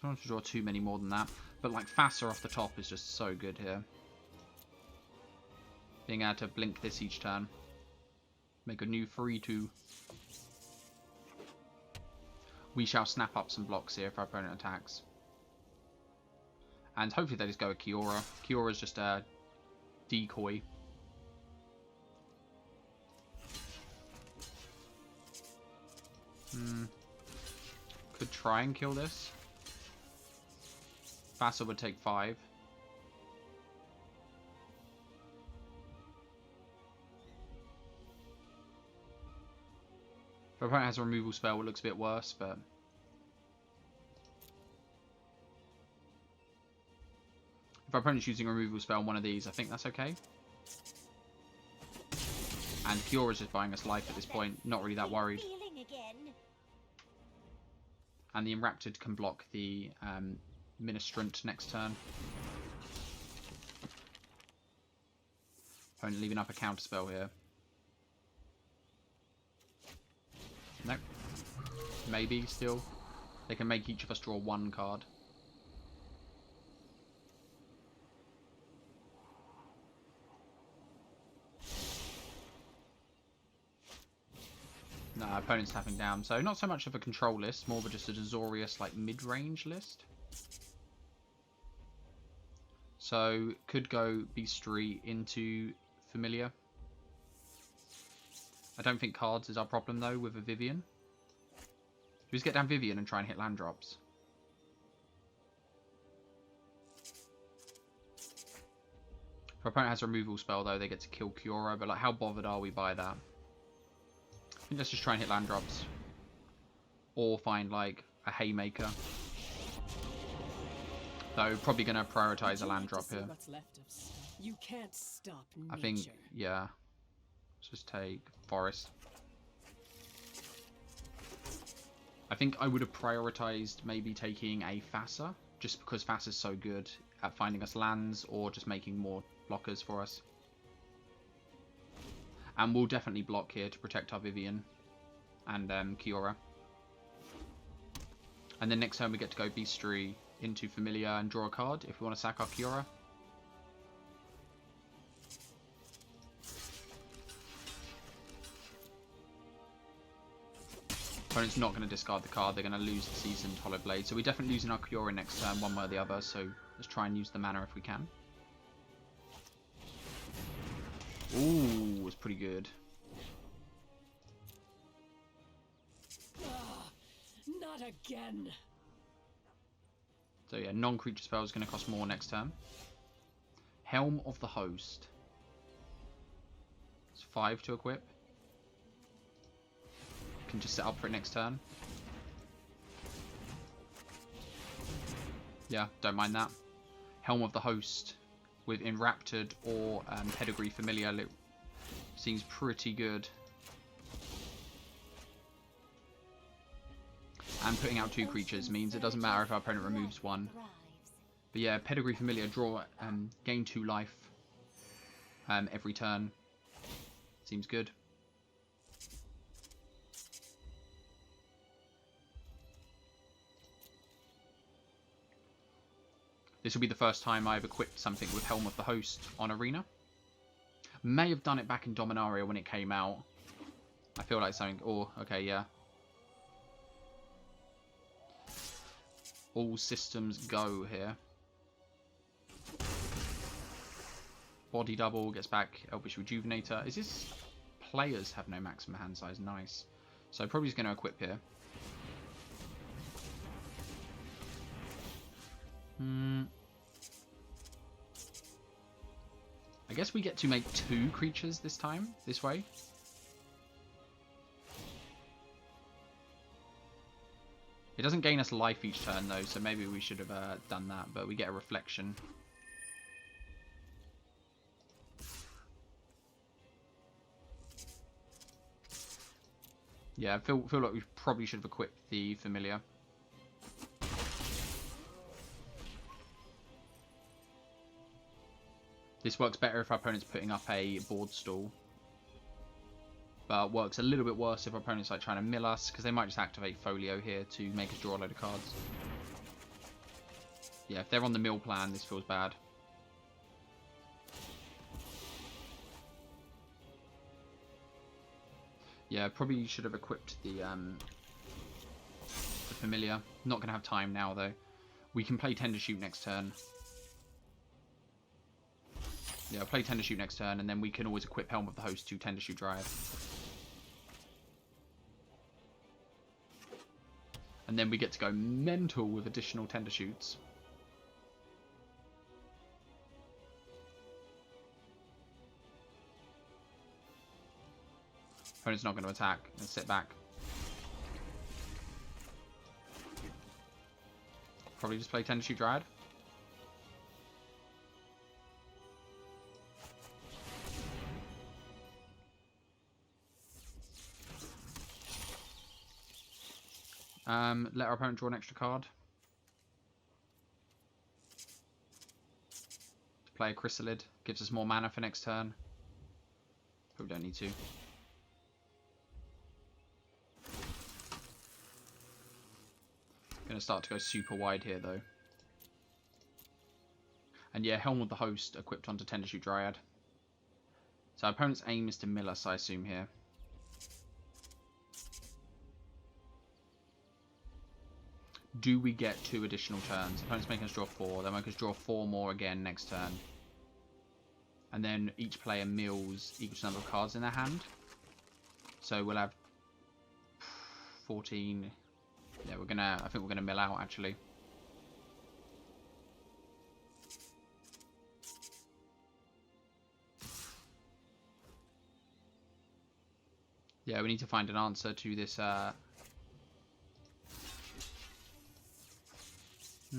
[SPEAKER 1] don't want to draw too many more than that. But like Thassa off the top is just so good here. Being able to blink this each turn. Make a new 3/2. We shall snap up some blocks here if our opponent attacks. And hopefully they just go with Kiora. Kiora's just a decoy. Could try and kill this. Thassa would take 5. If our opponent has a removal spell, it looks a bit worse, but if our opponent's using a removal spell on one of these, I think that's okay. And Kiora's just buying us life at this point, not really that worried. And the Enraptured can block the Ministrant next turn. Opponent leaving up a counter spell here. Nope. Maybe still. They can make each of us draw 1 card. No, opponent's tapping down. So not so much of a control list, more of just a Azorius like mid-range list. So could go Beastry into Familiar. I don't think cards is our problem though with a Vivian. We just get down Vivian and try and hit land drops. If our opponent has a removal spell though, they get to kill Kiora, but like how bothered are we by that? I think let's just try and hit land drops. or find like a haymaker. Though probably going to prioritize a land drop here.
[SPEAKER 3] What's left of stuff. You can't stop nature.
[SPEAKER 1] I think, yeah. Let's just take forest. I think I would have prioritized maybe taking a Thassa, just because Thassa's so good at finding us lands or just making more blockers for us. And we'll definitely block here to protect our Vivian and Kiora. And then next turn we get to go Beastry into Familiar and draw a card if we want to sack our Kiora. Opponent's not going to discard the card, they're going to lose the Seasoned Hollow Blade. So we're definitely losing our Kiora next turn, one way or the other, so let's try and use the mana if we can. Ooh, it's pretty good.
[SPEAKER 3] Not again.
[SPEAKER 1] So yeah, non-creature spell is going to cost more next turn. Helm of the Host. It's 5 to equip. Can just set up for it next turn. Yeah, don't mind that. Helm of the Host with Enraptured or Pedigree Familiar seems pretty good. And putting out 2 creatures means it doesn't matter if our opponent removes 1. But yeah, Pedigree Familiar, draw, gain 2 life every turn. Seems good. This will be the first time I've equipped something with Helm of the Host on Arena. May have done it back in Dominaria when it came out. I feel like something... Oh, okay, yeah. All systems go here. Body double, gets back Elvish Rejuvenator. Is this... Players have no maximum hand size. Nice. So probably just going to equip here. I guess we get to make 2 creatures this time, this way. It doesn't gain us life each turn though, so maybe we should have done that, but we get a reflection. Yeah, I feel like we probably should have equipped the Familiar. This works better if our opponent's putting up a board stall. But works a little bit worse if our opponent's like trying to mill us, because they might just activate Folio here to make us draw a load of cards. Yeah, if they're on the mill plan, this feels bad. Yeah, probably should have equipped the Familiar. Not going to have time now, though. We can play Tender Shoot next turn. Yeah, I'll play Tender Shoot next turn, and then we can always equip Helm of the Host to Tender Shoot Dryad. And then we get to go mental with additional Tender Shoots. Opponent's not going to attack. Let's sit back. Probably just play Tender Shoot Dryad. Let our opponent draw an extra card. To play a Chrysalid. Gives us more mana for next turn. But we don't need to. Gonna start to go super wide here though. And yeah, Helm of the Host equipped onto Tender Shoot Dryad. So our opponent's aim is to mill us, I assume, here. Do we get 2 additional turns? Opponent's making us draw 4. They'll make us draw 4 more again next turn. And then each player mills equal to the number of cards in their hand. So we'll have 14. Yeah, I think we're gonna mill out actually. Yeah, we need to find an answer to this I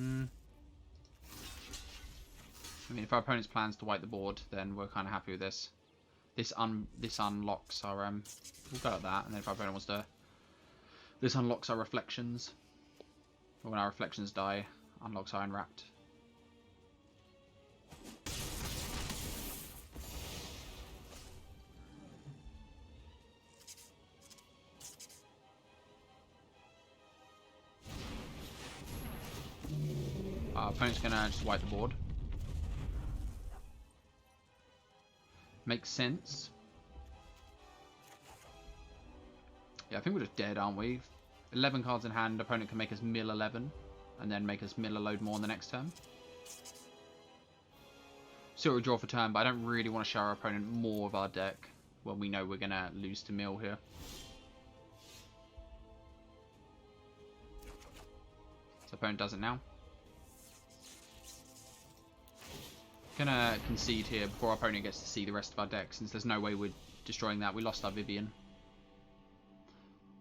[SPEAKER 1] mean, if our opponent's plans to wipe the board, then we're kind of happy with this. This unlocks our we'll go at that, and then if our opponent wants to, this unlocks our reflections. Or when our reflections die, unlocks our Enwrapped. Our opponent's gonna just wipe the board. Makes sense. Yeah, I think we're just dead, aren't we? 11 cards in hand, opponent can make us mill 11, and then make us mill a load more on the next turn. See what we draw for turn, but I don't really want to show our opponent more of our deck when we know we're going to lose to mill here. So opponent does it now. Gonna concede here before our opponent gets to see the rest of our deck, since there's no way we're destroying that. We lost our Vivian.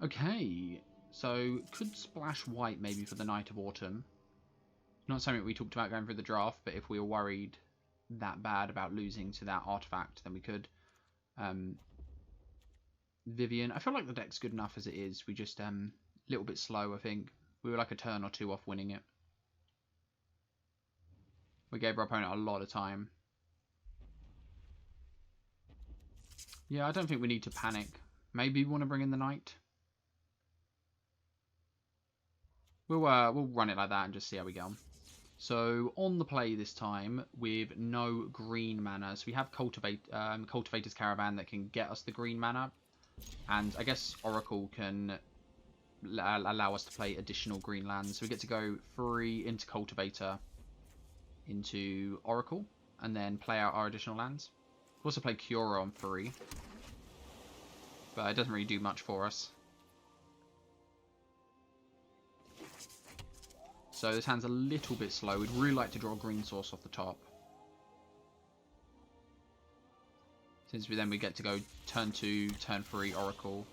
[SPEAKER 1] Okay, so could splash white maybe for the Night of Autumn. Not something we talked about going through the draft, but if we were worried that bad about losing to that artifact, then we could. Vivian, I feel like the deck's good enough as it is. We just a little bit slow, I think. We were like a turn or two off winning it. We gave our opponent a lot of time. Yeah, I don't think we need to panic. Maybe we want to bring in the knight. We'll run it like that and just see how we go. So on the play this time with no green mana. So we have Cultivator's Caravan that can get us the green mana, and I guess Oracle can allow us to play additional green lands. So we get to go 3 into Cultivator, into Oracle, and then play out our additional lands. We also play Cura on 3, but it doesn't really do much for us. So this hand's a little bit slow. We'd really like to draw a green source off the top, since we get to go turn 2, turn 3 Oracle.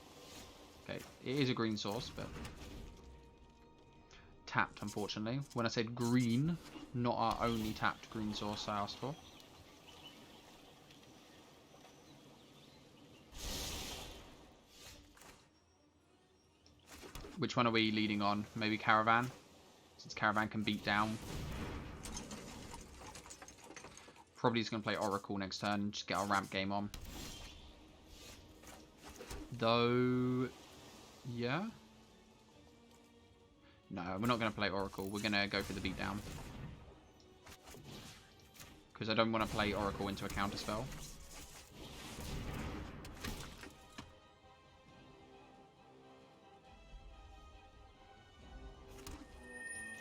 [SPEAKER 1] Okay, it is a green source, but tapped, unfortunately. When I said green, not our only tapped green source I asked for. Which one are we leading on? Maybe Caravan, since Caravan can beat down. Probably just going to play Oracle next turn, just get our ramp game on. Though, yeah. No, we're not going to play Oracle. We're going to go for the beatdown, because I don't want to play Oracle into a counterspell.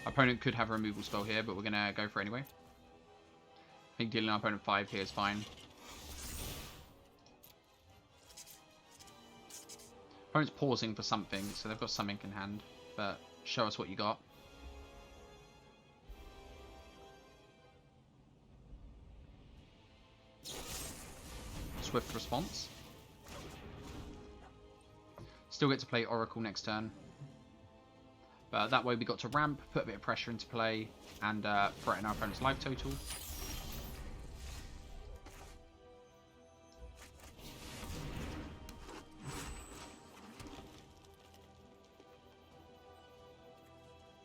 [SPEAKER 1] Our opponent could have a removal spell here, but we're going to go for it anyway. I think dealing our opponent 5 here is fine. Opponent's pausing for something, so they've got something in hand, but show us what you got. Swift response. Still get to play Oracle next turn. But that way we got to ramp, put a bit of pressure into play, and threaten our opponent's life total.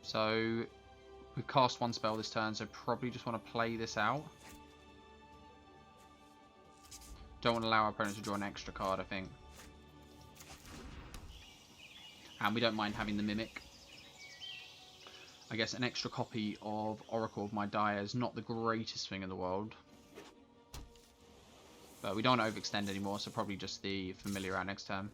[SPEAKER 1] So we've cast 1 spell this turn, so probably just want to play this out. Don't want to allow our opponent to draw an extra card, I think. And we don't mind having the Mimic. I guess an extra copy of Oracle of My Dire is not the greatest thing in the world. But we don't want to overextend anymore, so probably just the Familiar out next turn.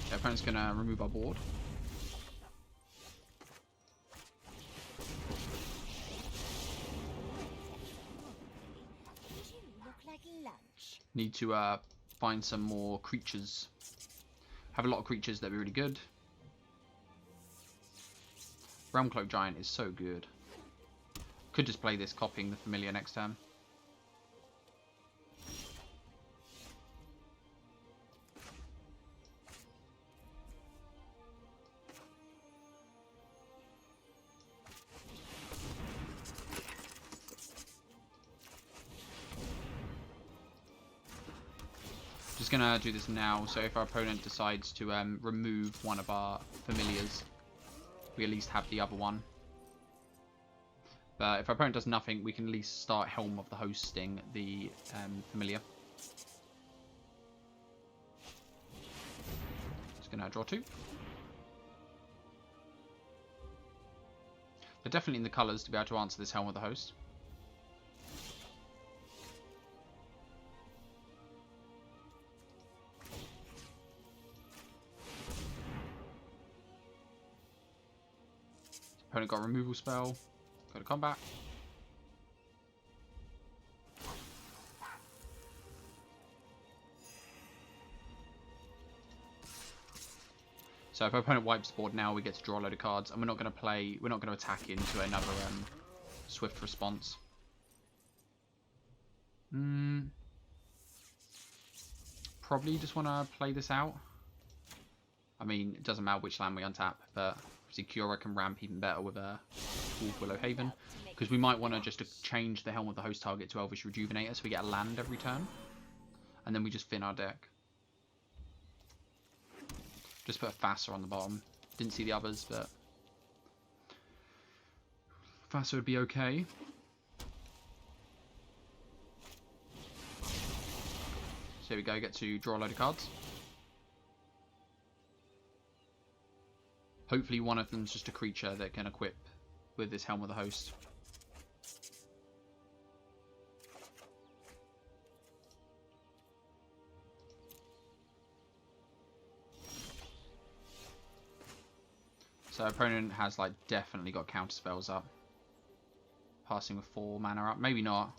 [SPEAKER 1] Okay, opponent's going to remove our board. Need to find some more creatures. Have a lot of creatures that would be really good. Realmcloak Giant is so good. Could just play this, copying the Familiar next turn. Just gonna do this now, so if our opponent decides to remove one of our familiars, we at least have the other one. But if our opponent does nothing, we can at least start Helm of the Hosting the familiar. Just gonna draw 2. They're definitely in the colours to be able to answer this Helm of the Host. Opponent got a removal spell. Go to combat. So if our opponent wipes the board now, we get to draw a load of cards, and we're not going to attack into another swift response. Probably just want to play this out. I mean, it doesn't matter which land we untap, but obviously Kiora can ramp even better with a Wolf Willow Haven, because we might want to just change the Helm of the Host target to Elvish Rejuvenator, so we get a land every turn, and then we just thin our deck. Just put a Thassa on the bottom. Didn't see the others, but Thassa would be okay. So here we go, get to draw a load of cards. Hopefully one of them's just a creature that can equip with this Helm of the Host. So opponent has like definitely got counter spells up. Passing with 4 mana up, maybe not.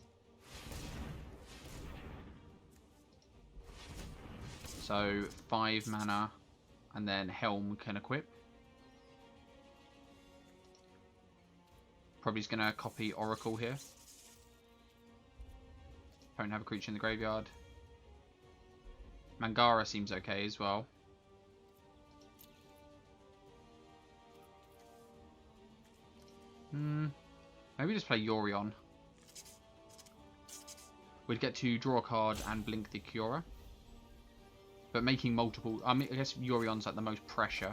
[SPEAKER 1] So 5 mana and then Helm can equip. Probably is going to copy Oracle here. Opponent have a creature in the graveyard. Mangara seems okay as well. Maybe just play Yorion. We'd get to draw a card and blink the Kiora. But making multiple... I mean, I guess Yorion's like the most pressure.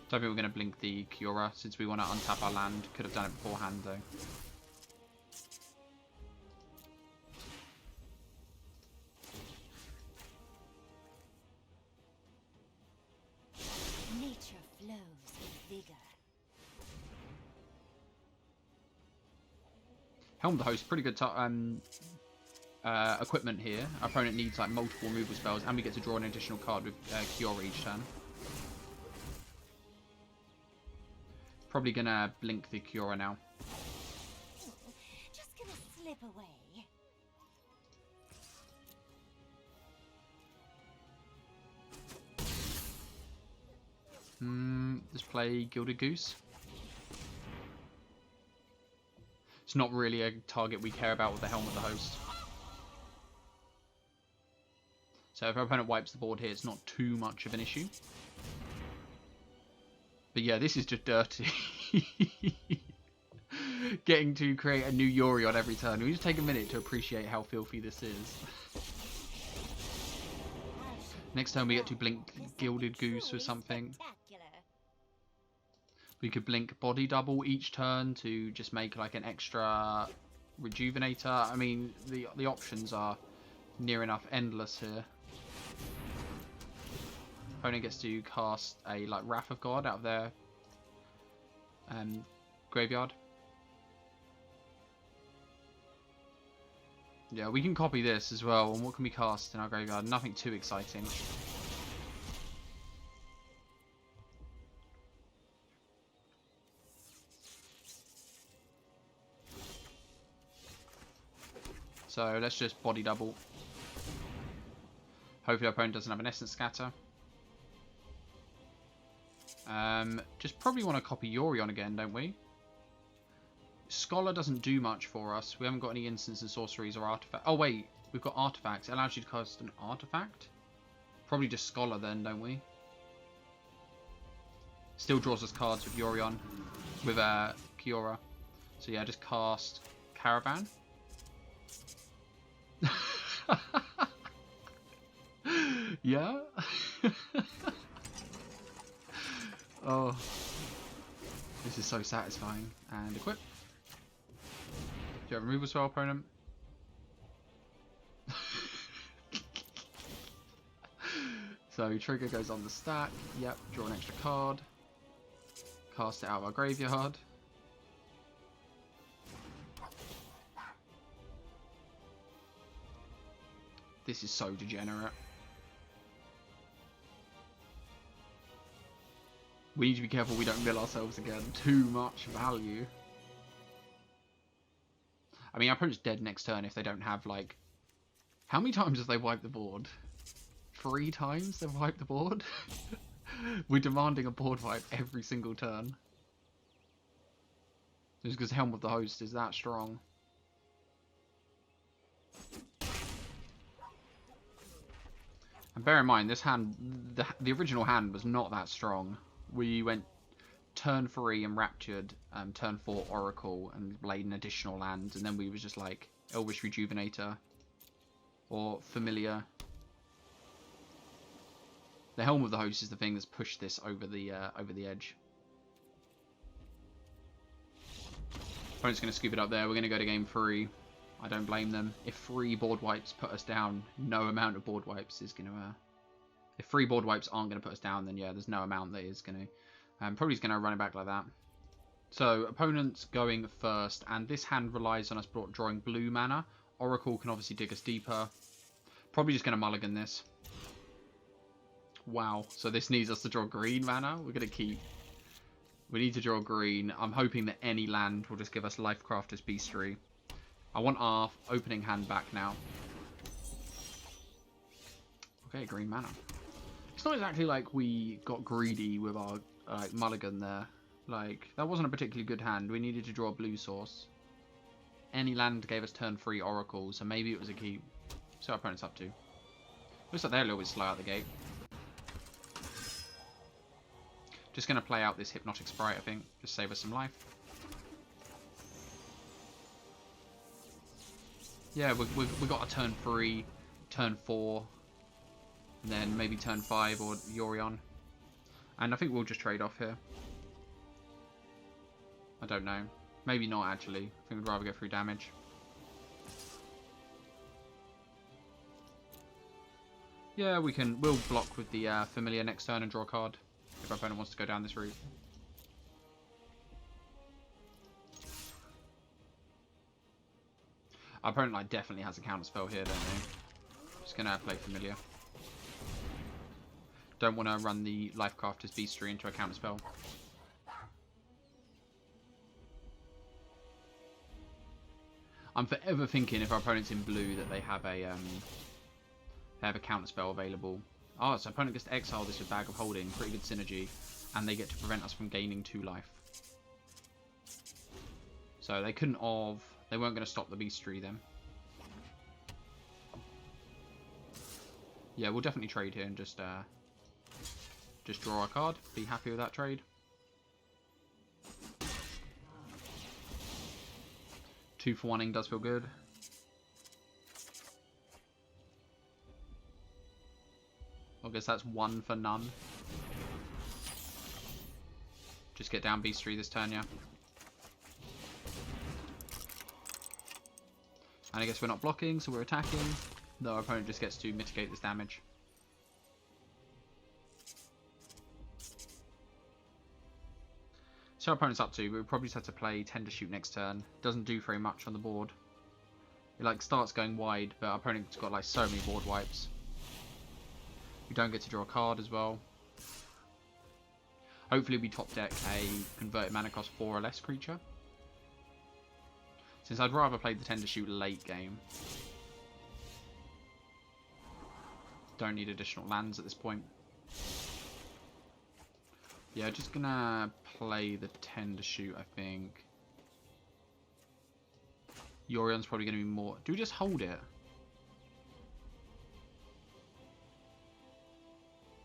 [SPEAKER 1] Don't think we're going to blink the Kiora since we want to untap our land. Could have done it beforehand though.
[SPEAKER 2] Nature flows with vigor.
[SPEAKER 1] Helm of the Host, pretty good equipment here. Our opponent needs like multiple removal spells, and we get to draw an additional card with Kiora each turn. Probably gonna blink the Kiora now.
[SPEAKER 2] Just gonna slip away.
[SPEAKER 1] Just play Gilded Goose. It's not really a target we care about with the Helm of the Host. So if our opponent wipes the board here, it's not too much of an issue. But yeah, this is just dirty. Getting to create a new Yorion every turn. We just take a minute to appreciate how filthy this is. Next turn we get to blink Gilded Goose or something. We could blink Body Double each turn to just make like an extra Rejuvenator. I mean, the options are near enough endless here. Opponent gets to cast a like Wrath of God out of their graveyard. Yeah, we can copy this as well. And what can we cast in our graveyard? Nothing too exciting. So let's just Body Double. Hopefully our opponent doesn't have an Essence Scatter. Just probably want to copy Yorion again, don't we? Scholar doesn't do much for us. We haven't got any instants and sorceries or artifacts. Oh wait, we've got artifacts. It allows you to cast an artifact. Probably just Scholar then, don't we? Still draws us cards with Yorion, with Kiora. So yeah, just cast Caravan. Yeah. Oh, this is so satisfying. And equip. Do you have removal spell, opponent? So trigger goes on the stack. Yep. Draw an extra card. Cast it out of our graveyard. This is so degenerate. We need to be careful we don't mill ourselves again. Too much value. I mean, our opponent's dead next turn if they don't have, like... How many times have they wiped the board? 3 times they've wiped the board? We're demanding a board wipe every single turn. Just because Helm of the Host is that strong. And bear in mind, this hand, the original hand was not that strong. We went turn 3 and Raptured, turn 4 Oracle, and played an additional land, and then we was just like Elvish Rejuvenator or Familiar. The Helm of the Host is the thing that's pushed this over the edge. Opponent's going to scoop it up there. We're going to go to game 3. I don't blame them. If 3 board wipes put us down, no amount of board wipes is going to... if 3 board wipes aren't going to put us down, then yeah, there's no amount that is going to... probably just going to run it back like that. So, opponent's going first, and this hand relies on us drawing blue mana. Oracle can obviously dig us deeper. Probably just going to mulligan this. Wow, so this needs us to draw green mana. We're going to keep... We need to draw green. I'm hoping that any land will just give us Lifecrafter's Beastry. I want our opening hand back now. Okay, green mana. It's not exactly like we got greedy with our mulligan there. Like, that wasn't a particularly good hand. We needed to draw a blue source. Any land gave us turn 3 Oracle, so maybe it was a keep. See what our opponent's up to. Looks like they're a little bit slow out the gate. Just going to play out this Hypnotic Sprite, I think. Just save us some life. Yeah, we got a turn 3, turn 4, and then maybe turn 5 or Yorion. And I think we'll just trade off here. I don't know. Maybe not, actually. I think we'd rather go through damage. Yeah, we'll block with the Familiar next turn and draw a card. If our opponent wants to go down this route. Our opponent definitely has a counter spell here, don't they? Just gonna play Familiar. Don't want to run the Lifecrafter's Beastry into a counter spell. I'm forever thinking if our opponent's in blue that they have a counter spell available. Oh, so opponent gets to exile this with Bag of Holding. Pretty good synergy. And they get to prevent us from gaining 2 life. So they couldn't have... They weren't going to stop the Beastry then. Yeah, we'll definitely trade here and just draw a card. Be happy with that trade. 2 for 1-ing does feel good. I guess that's 1 for none. Just get down Beastry this turn, yeah. And I guess we're not blocking, so we're attacking. No, our opponent just gets to mitigate this damage. So our opponent's up to, but we probably just have to play Tender Shoot next turn. Doesn't do very much on the board. It starts going wide, but our opponent's got so many board wipes. We don't get to draw a card as well. Hopefully we top deck a converted mana cost 4 or less creature. Since I'd rather play the Tender Shoot late game. Don't need additional lands at this point. Yeah, just gonna play the Tender Shoot, I think. Yorion's probably gonna be more... Do we just hold it?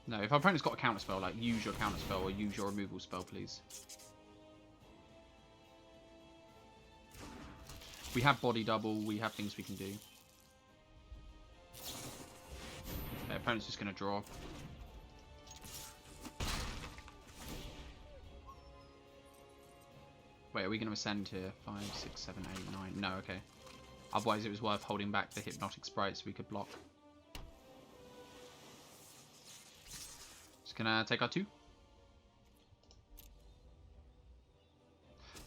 [SPEAKER 1] No, if our opponent's got a counter spell, use your counter spell or use your removal spell, please. We have body double, we have things we can do. Okay, opponent's just going to draw. Wait, are we going to ascend here? 5, 6, 7, 8, 9. No, okay. Otherwise it was worth holding back the Hypnotic Sprite so we could block. Just going to take our 2.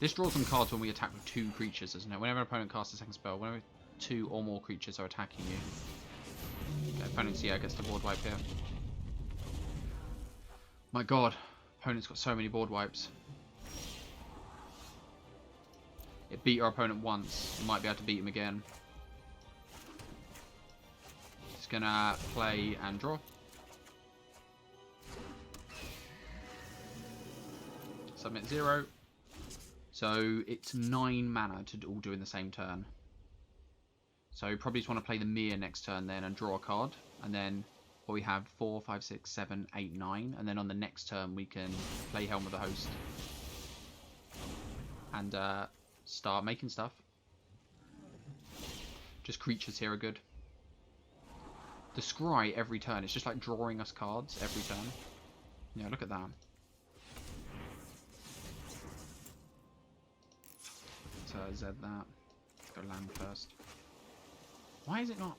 [SPEAKER 1] This draws some cards when we attack with 2 creatures, isn't it? Whenever an opponent casts a second spell, whenever 2 or more creatures are attacking you. Okay, opponent's, yeah, gets the board wipe here. My god, opponent's got so many board wipes. It beat our opponent once, it might be able to beat him again. Just gonna play and draw. Submit 0. So it's 9 mana to all do in the same turn. So probably just want to play the Mir next turn then and draw a card. And then we have 4, 5, 6, 7, 8, 9. And then on the next turn we can play Helm of the Host. And start making stuff. Just creatures here are good. The Scry every turn, it's just like drawing us cards every turn. Yeah, look at that. Z that. Go land first. Why is it not?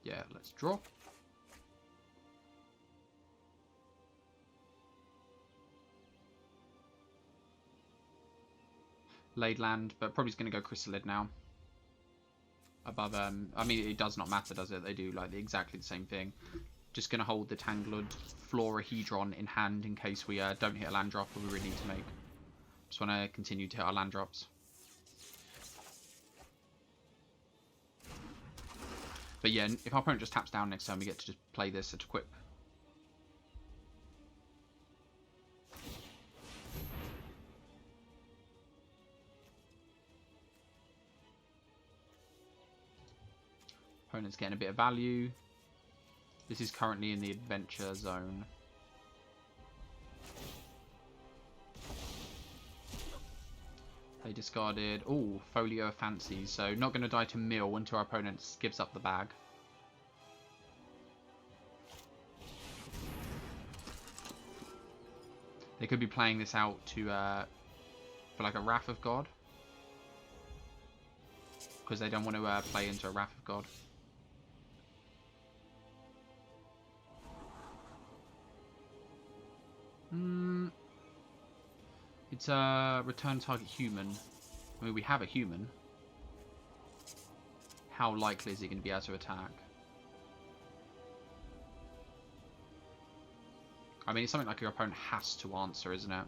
[SPEAKER 1] Yeah, let's draw. Laid land, but probably going to go Chrysalid now. Above, I mean, it does not matter, does it? They do like exactly the same thing. Just going to hold the Tangled Florahedron in hand in case we don't hit a land drop or we really need to make. Just want to continue to hit our land drops. But yeah, if our opponent just taps down next turn, we get to just play this at equip. Opponent's getting a bit of value. This is currently in the adventure zone. They discarded, oh, Folio of Fancies. So not going to die to mill until our opponent gives up the bag. They could be playing this out to for like a Wrath of God, because they don't want to play into a Wrath of God. It's a return target human. I mean, we have a human. How likely is he going to be able to attack? I mean, it's something like your opponent has to answer, isn't it?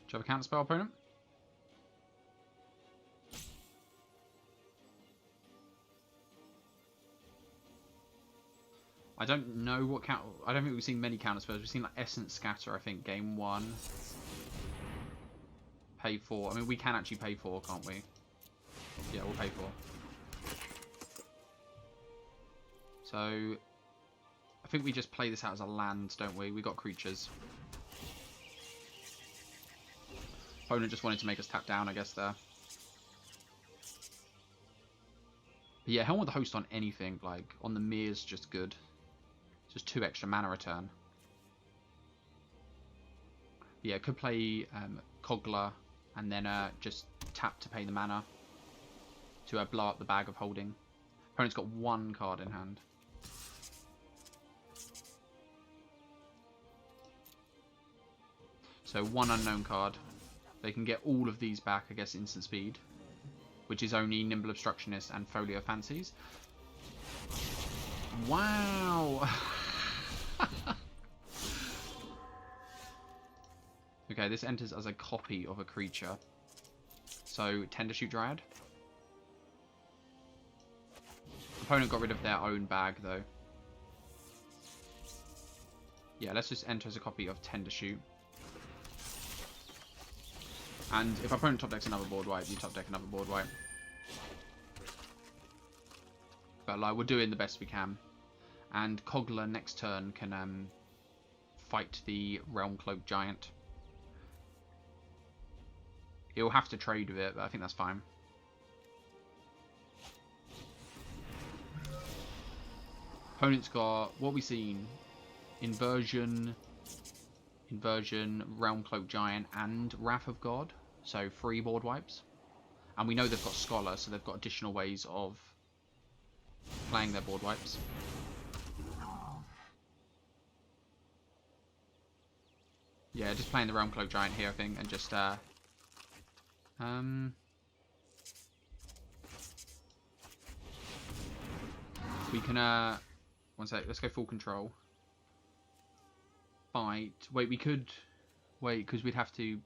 [SPEAKER 1] Do you have a counter spell, opponent? I don't know what count. I don't think we've seen many counter spells. We've seen like Essence Scatter, I think, game 1. Pay 4. I mean, we can actually pay 4, can't we? Yeah, we'll pay 4. So, I think we just play this out as a land, don't we? We got creatures. Opponent just wanted to make us tap down, I guess, there. But yeah, Helm of the Host on anything, like, on the Mir's just good. Just 2 extra mana return. But yeah, could play Kogla, and then just tap to pay the mana. To blow up the bag of holding. Opponent's got 1 card in hand. So 1 unknown card. They can get all of these back, I guess, instant speed, which is only Nimble Obstructionist and Folio Fancies. Wow! Okay, this enters as a copy of a creature. So, Tendershoot Dryad. Opponent got rid of their own bag, though. Yeah, let's just enter as a copy of Tender Shoot. And if our opponent top decks another board wipe, you top deck another board wipe. But like, we're doing the best we can. And Kogla next turn can fight the Realm Cloak Giant. He'll have to trade with it, but I think that's fine. Opponent's got, what we seen? Inversion, Realm Cloak Giant, and Wrath of God. So 3 board wipes. And we know they've got Scholar, so they've got additional ways of playing their board wipes. Yeah, just playing the Realm Cloak Giant here, I think, and just we can one sec, let's go full control. Fight. Wait, we could wait because we'd have to.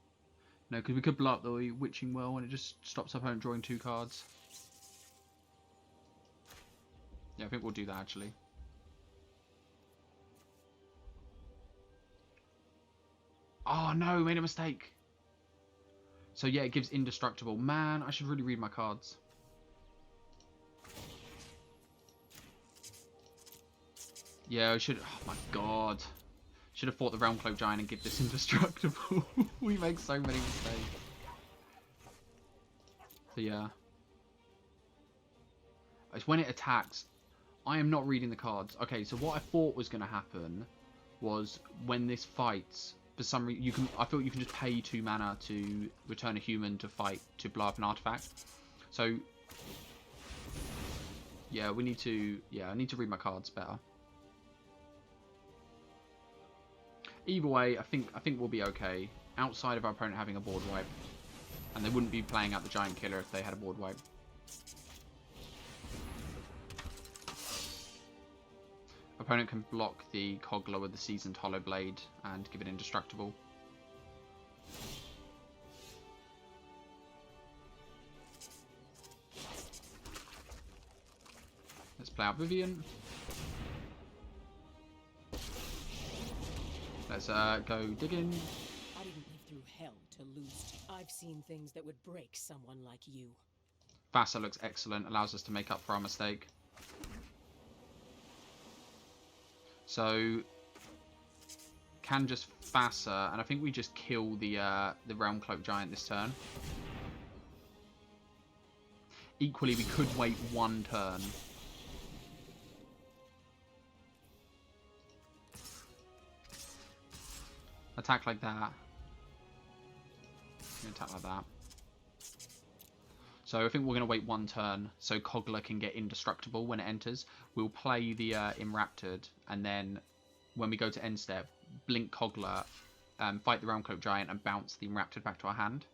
[SPEAKER 1] No, because we could blow up the Witching Well and it just stops our opponent drawing 2 cards. Yeah, I think we'll do that actually. Oh no, made a mistake. So yeah, it gives indestructible. Man, I should really read my cards. Yeah, I should. Oh my god. Should have fought the Realm Cloak Giant and give this indestructible. We make so many mistakes. So yeah. It's when it attacks. I am not reading the cards. Okay, so what I thought was going to happen was when this fights, for some reason, you can. I thought you can just pay 2 mana to return a human to fight to blow up an artifact. So yeah, we need to. Yeah, I need to read my cards better. Either way, I think we'll be okay. Outside of our opponent having a board wipe, and they wouldn't be playing out the Giant Killer if they had a board wipe. Opponent can block the Kogla with the Seasoned Hollow Blade and give it indestructible. Let's play out Vivian. Let's go digging.
[SPEAKER 3] I didn't live through hell to lose. I've seen things that would break someone like you.
[SPEAKER 1] Thassa looks excellent, allows us to make up for our mistake. So can just Thassa, and I think we just kill the Realm Cloak Giant this turn. Equally, we could wait 1 turn. Attack like that. Attack like that. So I think we're going to wait 1 turn so Kogla can get indestructible when it enters. We'll play the Enraptured, and then when we go to end step, blink Kogla, fight the Realm Cloak Giant, and bounce the Enraptured back to our hand.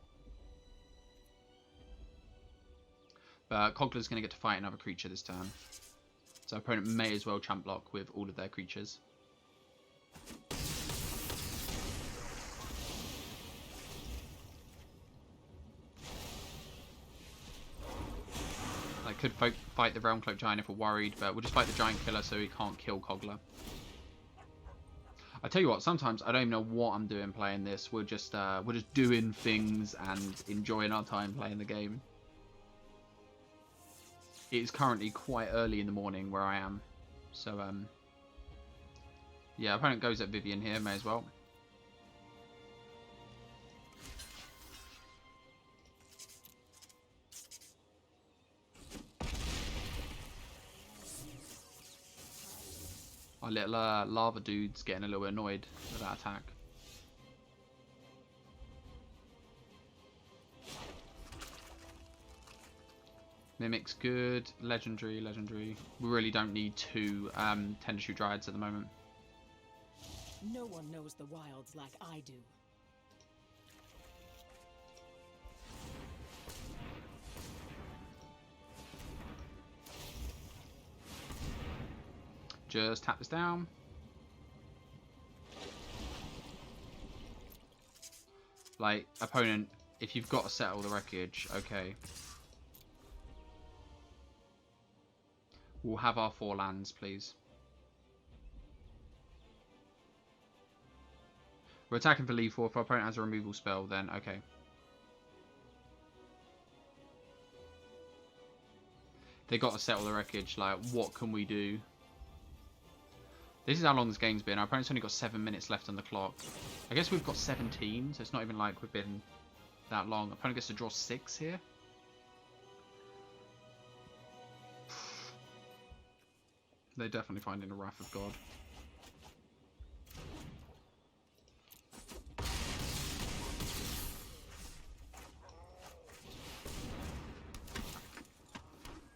[SPEAKER 1] But Kogla's going to get to fight another creature this turn. So our opponent may as well champ block with all of their creatures. I could fight the Realm Cloak Giant if we're worried, but we'll just fight the Giant Killer so he can't kill Kogla. I tell you what, sometimes I don't even know what I'm doing playing this. We're just doing things and enjoying our time playing the game. It is currently quite early in the morning where I am, so yeah, opponent goes at Vivian here, may as well. Our little lava dude's getting a little bit annoyed with that attack. Mimic's good. Legendary. We really don't need 2 Tender Shoe Dryads at the moment.
[SPEAKER 3] No one knows the wilds like I do.
[SPEAKER 1] Just tap this down. Like, opponent, if you've got to settle the wreckage, okay. We'll have our 4 lands, please. We're attacking for lethal. If our opponent has a removal spell, then okay. They got to settle the wreckage. Like, what can we do? This is how long this game's been. Our opponent's only got 7 minutes left on the clock. I guess we've got 17, so it's not even like we've been that long. Opponent gets to draw 6 here. They're definitely finding a Wrath of God.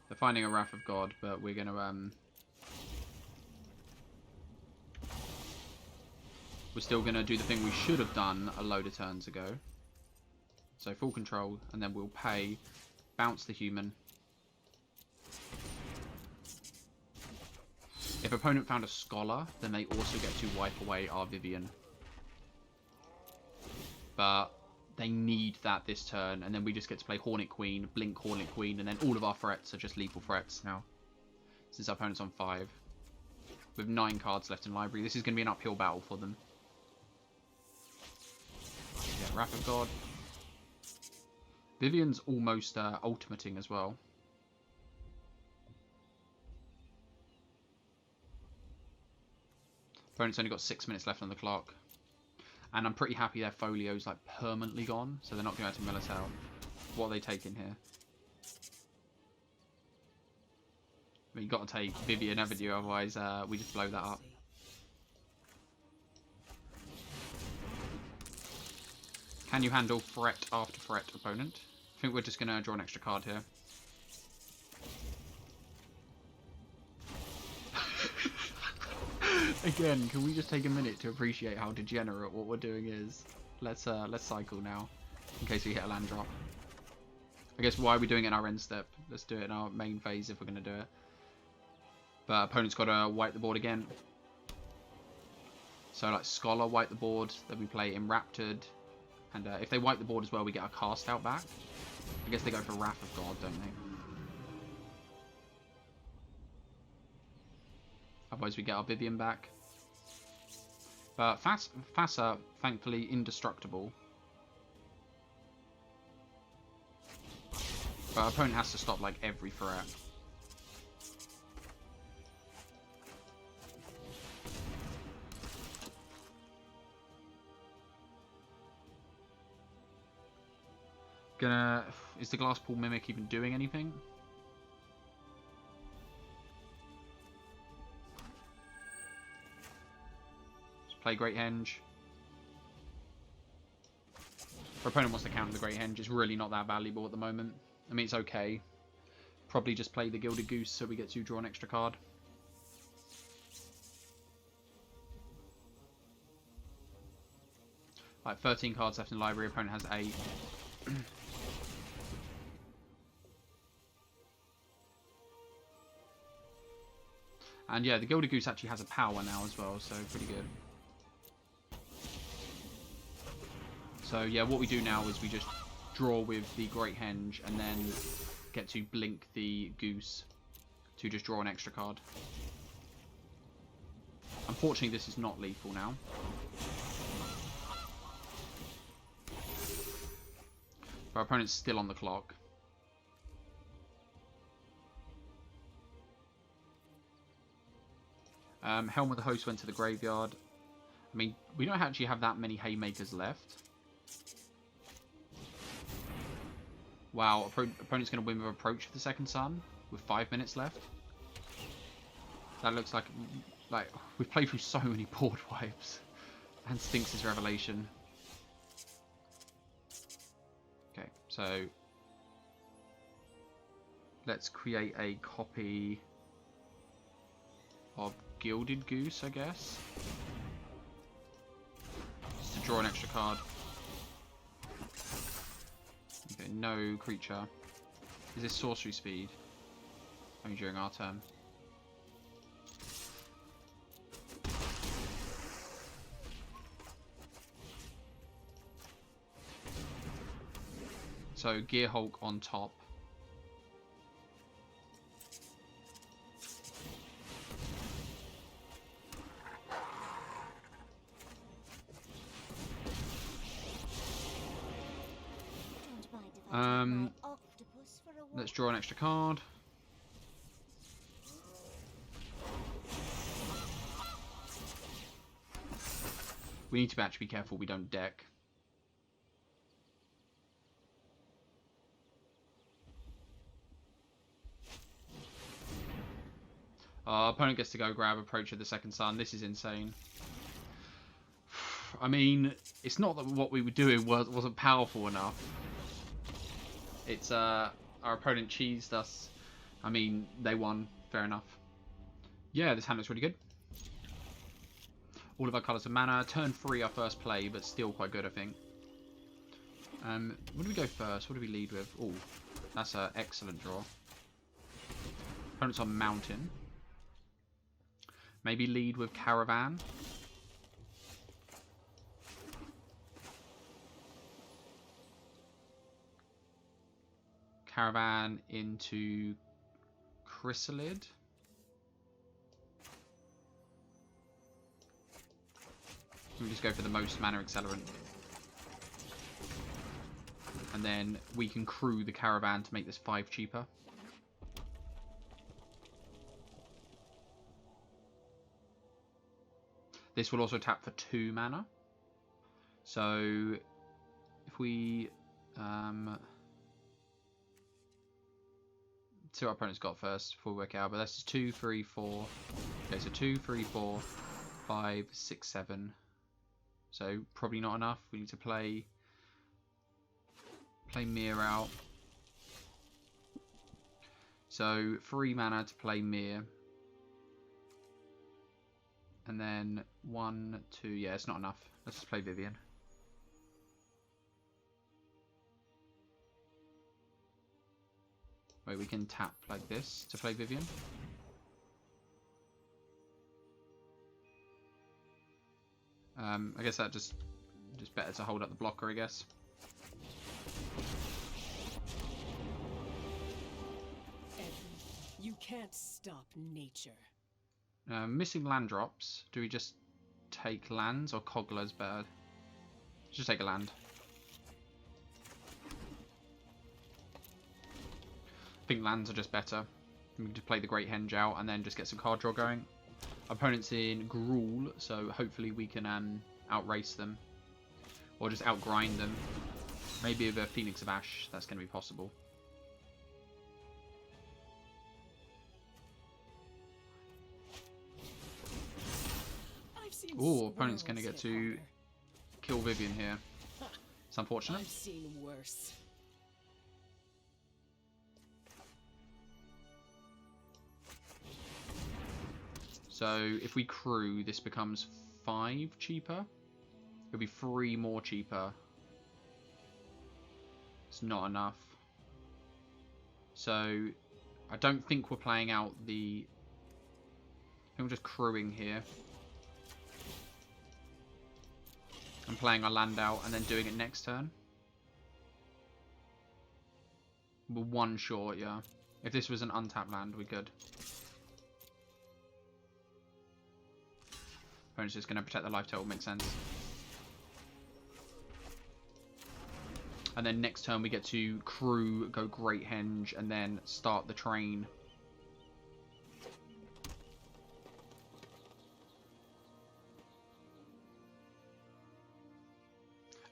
[SPEAKER 1] They're finding a Wrath of God, but we're gonna we're still gonna do the thing we should have done a load of turns ago. So full control, and then we'll pay, bounce the human. If opponent found a scholar, then they also get to wipe away our Vivian. But they need that this turn, and then we just get to play Hornet Queen, blink Hornet Queen, and then all of our threats are just lethal threats now. Since our opponent's on 5. With 9 cards left in library, this is going to be an uphill battle for them. Yeah, Wrath of God. Vivian's almost ultimating as well. Opponent's only got 6 minutes left on the clock. And I'm pretty happy their folio's like permanently gone, so they're not going to be able to mill us out. What are they taking here? I mean, you've got to take Vivian, haven't you? Otherwise, we just blow that up. Can you handle threat after threat, opponent? I think we're just going to draw an extra card here. Again, can we just take a minute to appreciate how degenerate what we're doing is? Let's cycle now, in case we hit a land drop. I guess why are we doing it in our end step? Let's do it in our main phase if we're going to do it. But opponent's got to wipe the board again. So like Scholar wipe the board, then we play Enraptured. And if they wipe the board as well, we get our cast out back. I guess they go for Wrath of God, don't they? Otherwise we get our Vivian back. But Thassa, thankfully, indestructible. But our opponent has to stop like every threat. Is the Glass Pool Mimic even doing anything? Play Great Henge. Our opponent wants to counter the Great Henge. It's really not that valuable at the moment. I mean, it's okay. Probably just play the Gilded Goose so we get to draw an extra card. Like 13 cards left in the library. Opponent has 8. And yeah, the Gilded Goose actually has a power now as well, so pretty good. So yeah, what we do now is we just draw with the Great Henge and then get to blink the Goose to just draw an extra card. Unfortunately, this is not lethal now. But our opponent's still on the clock. Helm of the Host went to the graveyard. I mean, we don't actually have that many Haymakers left. Wow, opponent's going to win with Approach for the second sun with 5 minutes left. That looks like we've played through so many board wipes. And Sphinx's Revelation. Okay, so let's create a copy of Gilded Goose, I guess. Just to draw an extra card. Okay, no creature. Is this sorcery speed? Only during our turn. So Gear Hulk on top.
[SPEAKER 2] My octopus for a walk.
[SPEAKER 1] Let's draw an extra card. We need to actually be careful we don't deck. Our opponent gets to go grab Approach of the Second Sun. This is insane. I mean, it's not that what we were doing wasn't powerful enough. It's our opponent cheesed us. I mean, they won. Fair enough. Yeah, this hand looks really good. All of our colours of mana. Turn 3 our first play, but still quite good, I think. What do we go first? What do we lead with? Oh, that's an excellent draw. Opponent's on Mountain. Maybe lead with Caravan. Caravan into Chrysalid. We just go for the most mana accelerant. And then we can crew the Caravan to make this 5 cheaper. This will also tap for 2 mana. So if we see what our opponent's got first before we work out, but that's just 2, 3, 4. Okay, so 2, 3, 4, 5, 6, 7. So probably not enough. We need to play Mir out. So 3 mana to play Mir. And then 1, 2, yeah, it's not enough. Let's just play Vivian. Wait, we can tap like this to play Vivian. I guess that just better to hold up the blocker, I guess.
[SPEAKER 3] You can't stop nature.
[SPEAKER 1] Missing land drops. Do we just take lands or Cogler's better? Just take a land. I think lands are just better. We can just play the Great Henge out and then just get some card draw going. Opponent's in Gruul, so hopefully we can outrace them. Or just outgrind them. Maybe with a Phoenix of Ash, that's going to be possible. Ooh, opponent's going to get to kill Vivian here. It's unfortunate.
[SPEAKER 3] I've seen worse.
[SPEAKER 1] So if we crew, this becomes 5 cheaper. It'll be 3 more cheaper. It's not enough. So I don't think we're playing out the... I think we're just crewing here. And playing our land out and then doing it next turn. We're 1 short, yeah. If this was an untapped land, we could. Opponent's just going to protect the life total, makes sense. And then next turn we get to crew, go Great Henge, and then start the train.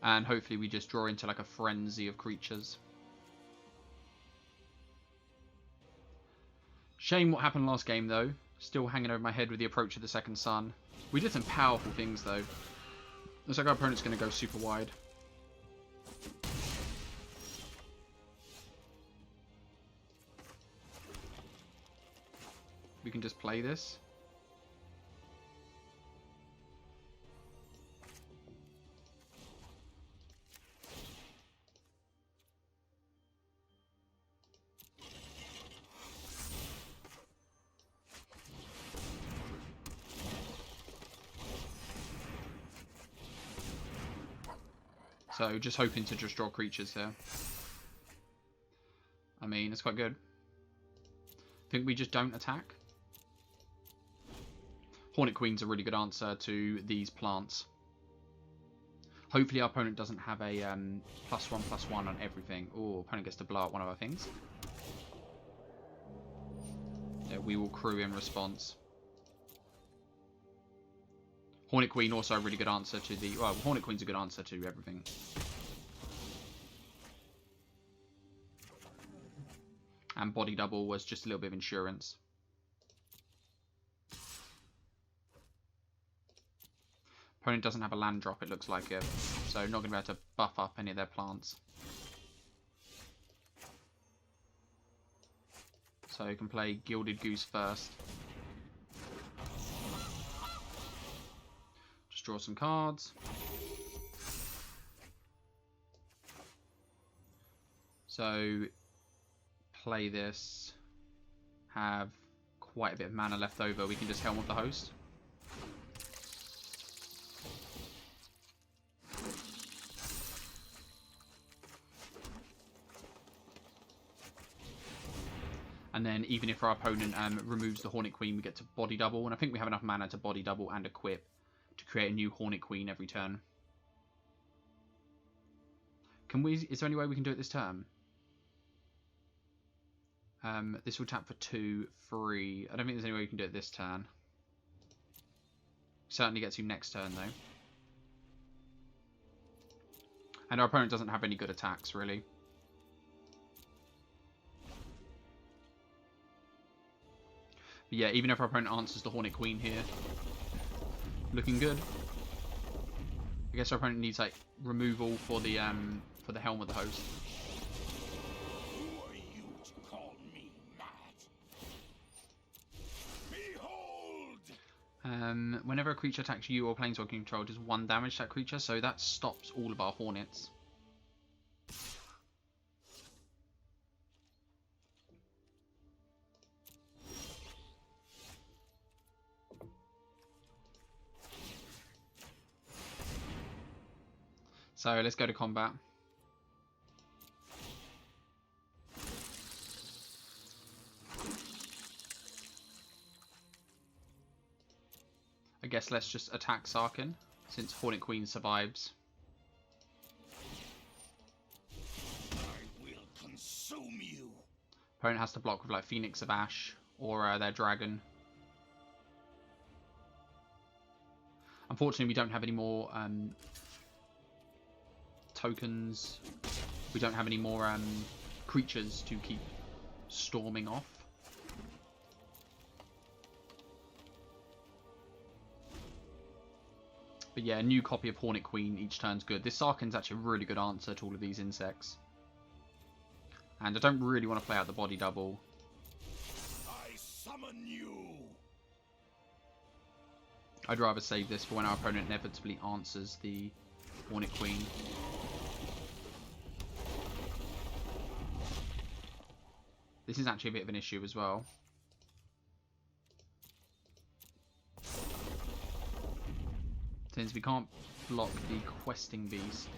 [SPEAKER 1] And hopefully we just draw into like a frenzy of creatures. Shame what happened last game though. Still hanging over my head with the Approach of the Second Sun. We did some powerful things though. Looks like our opponent's going to go super wide. We can just play this. So just hoping to just draw creatures here. I mean, it's quite good. I think we just don't attack. Hornet Queen's a really good answer to these plants. Hopefully our opponent doesn't have a +1/+1 on everything. Oh, opponent gets to blow up one of our things. Yeah, we will crew in response. Hornet Queen also a really good answer to the... Well, Hornet Queen's a good answer to everything. And Body Double was just a little bit of insurance. Opponent doesn't have a land drop, it looks like it. So not going to be able to buff up any of their plants. So you can play Gilded Goose first. Just draw some cards. So play this. Have quite a bit of mana left over. We can just Helm of the Host. And then even if our opponent removes the Hornet Queen, we get to Body Double. And I think we have enough mana to Body Double and equip to create a new Hornet Queen every turn. Can we? Is there any way we can do it this turn? This will tap for 2, 3. I don't think there's any way we can do it this turn. Certainly gets you next turn though. And our opponent doesn't have any good attacks really. But yeah, even if our opponent answers the Hornet Queen here, looking good. I guess our opponent needs like removal for the Helm of the Host.
[SPEAKER 4] Who are you to call me mad? Behold!
[SPEAKER 1] Whenever a creature attacks you or Planeswalker control, does 1 damage to that creature, so that stops all of our Hornets. So let's go to combat. I guess let's just attack Sarkhan, since Hornet Queen survives.
[SPEAKER 4] I will consume you.
[SPEAKER 1] Opponent has to block with like Phoenix of Ash or their dragon. Unfortunately, we don't have any more tokens. We don't have any more creatures to keep storming off. But yeah, a new copy of Hornet Queen each turn's good. This Sarkhan's actually a really good answer to all of these insects. And I don't really want to play out the Body Double.
[SPEAKER 4] I summon you.
[SPEAKER 1] I'd rather save this for when our opponent inevitably answers the Hornet Queen. This is actually a bit of an issue as well. Since we can't block the Questing Beast.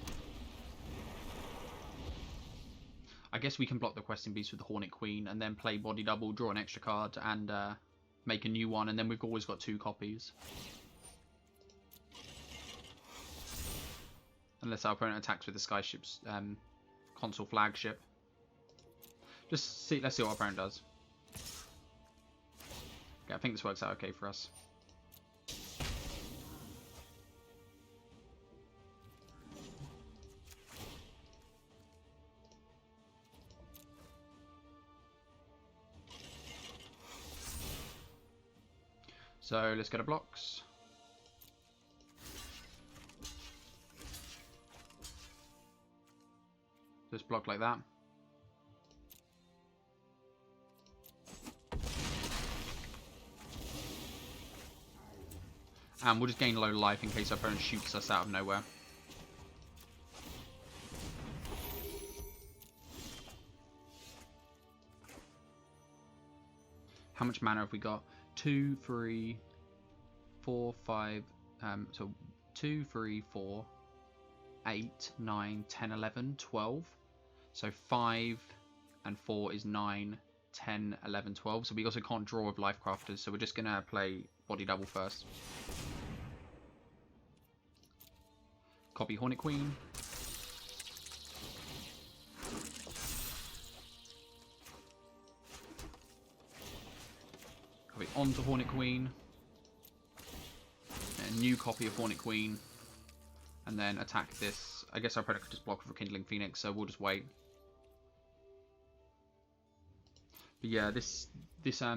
[SPEAKER 1] I guess we can block the Questing Beast with the Hornet Queen and then play Body Double, draw an extra card and make a new one, and then we've always got 2 copies. Unless our opponent attacks with the Skyship's console flagship. Just see, let's see what our opponent does. Okay, I think this works out okay for us. So let's go to blocks. Just block like that. And we'll just gain a load of life in case our opponent shoots us out of nowhere. How much mana have we got? 2, 3, 4, 5, so 2, 3, 4, 8, 9, 10, 11, 12. So 5 and 4 is 9, 10, 11, 12. So we also can't draw with Life Crafters, so we're just going to play Body Double first. Copy Hornet Queen. Copy onto Hornet Queen. A new copy of Hornet Queen. And then attack this. I guess our opponent could just block with Rekindling Phoenix, so we'll just wait. But yeah, this is a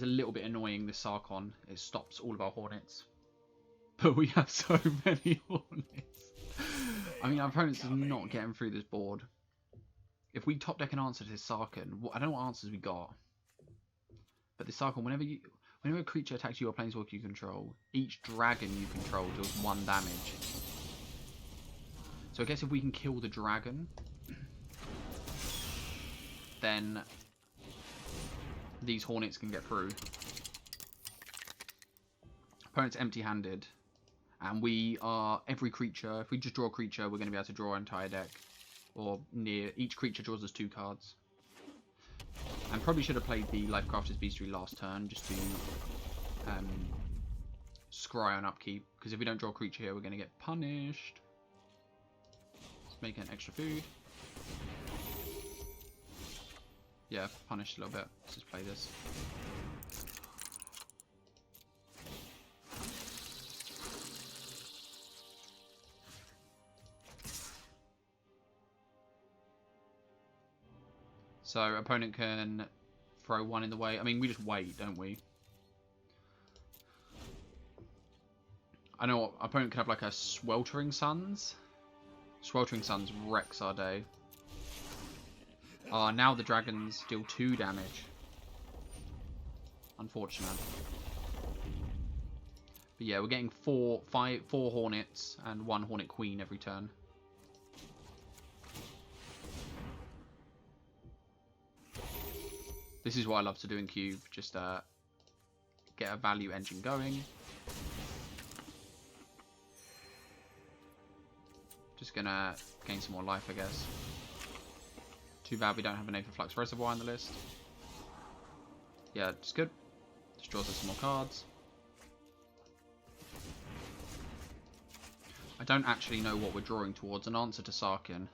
[SPEAKER 1] little bit annoying, this Sarkon. It stops all of our Hornets. But we have so many Hornets. I mean, our opponent's not getting through this board. If we top deck an answer to this Sarkon, I don't know what answers we got. But this Sarkon, whenever a creature attacks you or planeswalker you control, each dragon you control deals 1 damage. So I guess if we can kill the dragon, then these Hornets can get through. Opponent's empty-handed. And we are, every creature, if we just draw a creature, we're going to be able to draw our entire deck. Or near, each creature draws us 2 cards. And probably should have played the Lifecrafter's Beastry last turn, just to scry on upkeep. Because if we don't draw a creature here, we're going to get punished. Let's make an extra food. Yeah, punished a little bit. Let's just play this. So opponent can throw 1 in the way. I mean, we just wait, don't we? I know what, opponent could have like a Sweltering Suns. Sweltering Suns wrecks our day. Now the dragons deal 2 damage. Unfortunate. But yeah, we're getting 4 Hornets and 1 Hornet Queen every turn. This is what I love to do in Cube. Just get a value engine going. Just gonna gain some more life, I guess. Too bad we don't have an Aether Flux Reservoir on the list. Yeah, it's good. Just draws us some more cards. I don't actually know what we're drawing towards. An answer to Sarkon.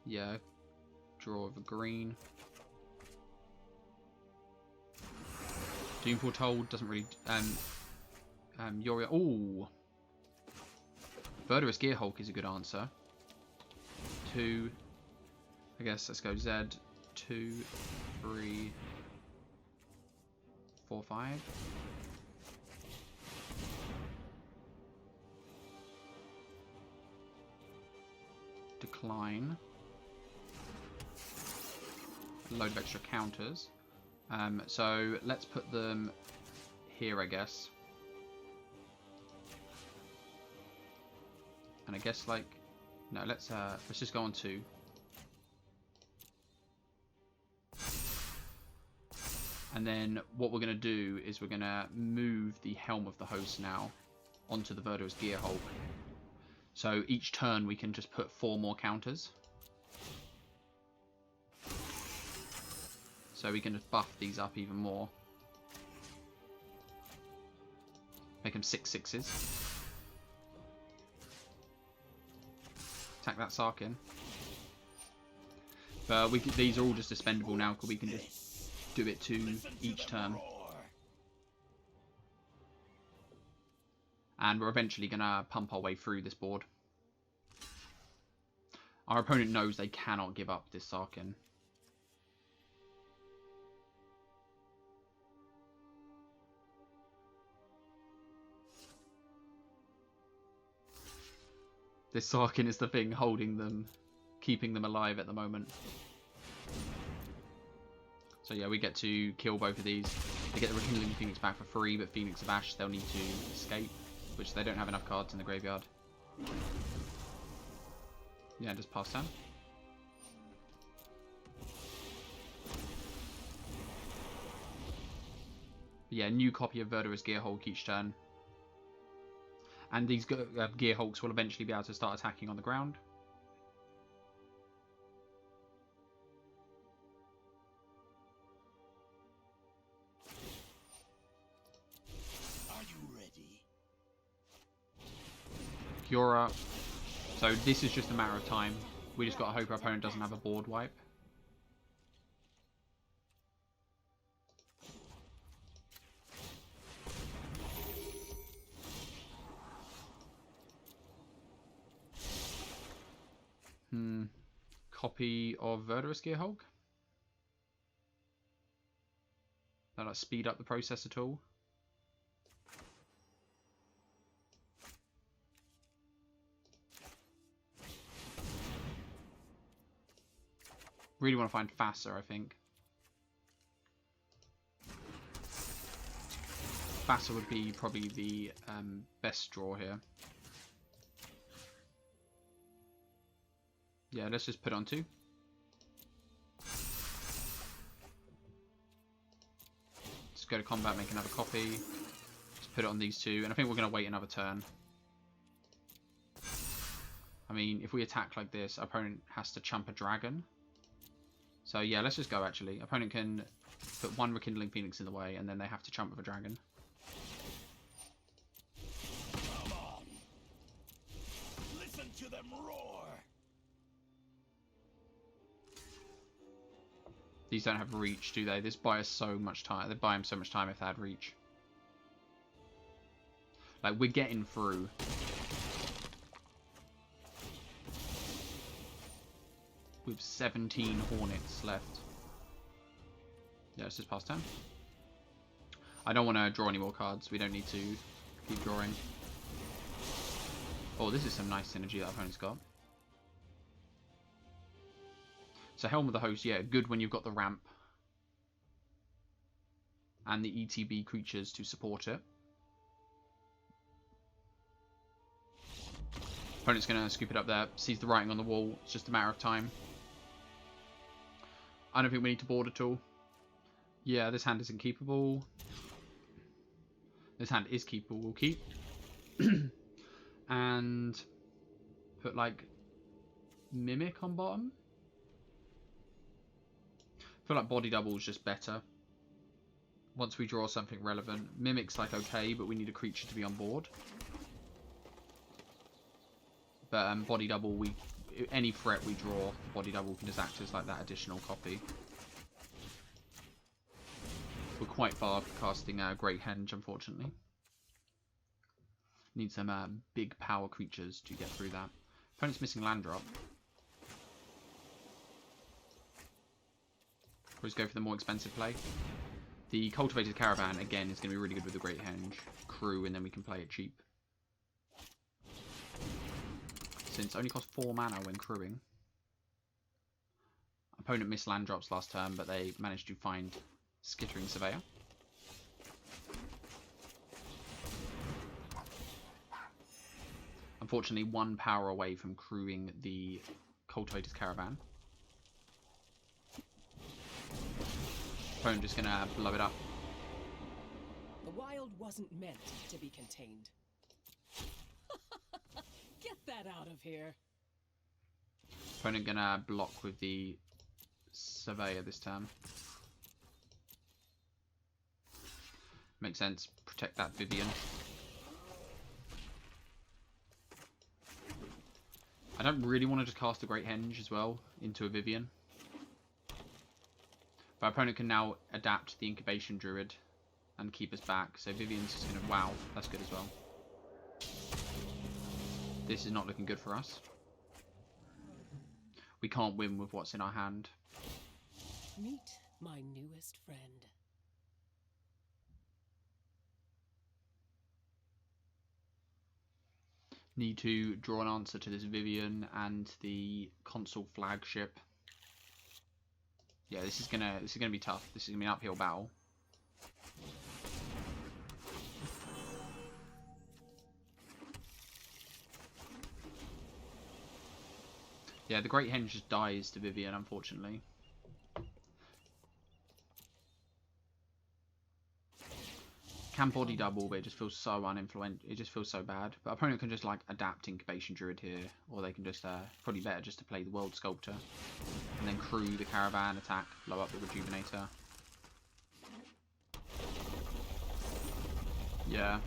[SPEAKER 1] Yeah. Draw with a green. Doom Foretold doesn't really... Yorion... Ooh! Verdurous Gearhulk is a good answer. 2... I guess let's go Z. 2, 3, 4, 5. Decline. A load of extra counters. So let's put them here, I guess. And I guess like no, let's just go on 2. And then what we're gonna do is we're gonna move the Helm of the Host now onto the Verdurous Gearhulk. So each turn we can just put 4 more counters. So we can just buff these up even more. Make them 6/6s. Attack that Sarkon. But these are all just expendable now because we can just do it to each turn. And we're eventually going to pump our way through this board. Our opponent knows they cannot give up this Sarkon. This Sarkon is the thing holding them, keeping them alive at the moment. So yeah, we get to kill both of these. They get the Rekindling Phoenix back for free, but Phoenix of Ash, they'll need to escape, which they don't have enough cards in the graveyard. Yeah, just pass turn. But yeah, new copy of Verdurous Gearhulk each turn. And these Gearhulks will eventually be able to start attacking on the ground.
[SPEAKER 4] Are you ready?
[SPEAKER 1] Fiora. So this is just a matter of time. We just got to hope our opponent doesn't have a board wipe. Copy of Verdurous Gearhulk. That'll speed up the process at all. Really want to find Thassa, I think. Thassa would be probably the best draw here. Yeah, let's just put on 2. Just go to combat, make another copy. Just put it on these 2, and I think we're going to wait another turn. I mean, if we attack like this, our opponent has to chump a dragon. So yeah, let's just go actually. Opponent can put 1 Rekindling Phoenix in the way, and then they have to chump with a dragon.
[SPEAKER 4] Come on. Listen to them roar.
[SPEAKER 1] These don't have reach, do they? This buy us so much time. They buy him so much time if they had reach. Like, we're getting through. With 17 Hornets left. Yeah, it's just past 10. I don't want to draw any more cards. We don't need to keep drawing. Oh, this is some nice synergy that opponent's got. So Helm of the Host, yeah, good when you've got the ramp. And the ETB creatures to support it. Opponent's going to scoop it up there. Sees the writing on the wall. It's just a matter of time. I don't think we need to board at all. Yeah, this hand isn't keepable. This hand is keepable. We'll keep. And put, like, Mimic on bottom. I feel like Body Double is just better. Once we draw something relevant. Mimic's, like, okay, but we need a creature to be on board. But Body Double, any threat we draw, Body Double can just act as like that additional copy. We're quite far casting Great Henge, unfortunately. Need some big power creatures to get through that. Opponent's missing land drop. We'll just go for the more expensive play. The Cultivated Caravan, again, is going to be really good with the Great Henge crew, and then we can play it cheap. Since it only costs 4 mana when crewing. Opponent missed land drops last turn, but they managed to find Skittering Surveyor. Unfortunately, 1 power away from crewing the Cultivated Caravan. Opponent just gonna blow it up.
[SPEAKER 3] The wild wasn't meant to be contained. Get that out of here.
[SPEAKER 1] Opponent gonna block with the Surveyor this time. Makes sense. Protect that Vivian. I don't really want to just cast a Great Henge as well into a Vivian. But our opponent can now adapt the Incubation Druid and keep us back. So Vivian's just gonna... Wow, that's good as well. This is not looking good for us. We can't win with what's in our hand.
[SPEAKER 3] Meet my newest friend.
[SPEAKER 1] Need to draw an answer to this Vivian and the console flagship. Yeah, this is gonna be tough. This is gonna be an uphill battle. Yeah, the Great Henge just dies to Vivian, unfortunately. Can Body Double, but it just feels so uninfluential. It just feels so bad. But opponent can just like adapt Incubation Druid here, or they can just probably better just to play the World Sculptor and then crew the Caravan, attack, blow up the Rejuvenator. Yeah.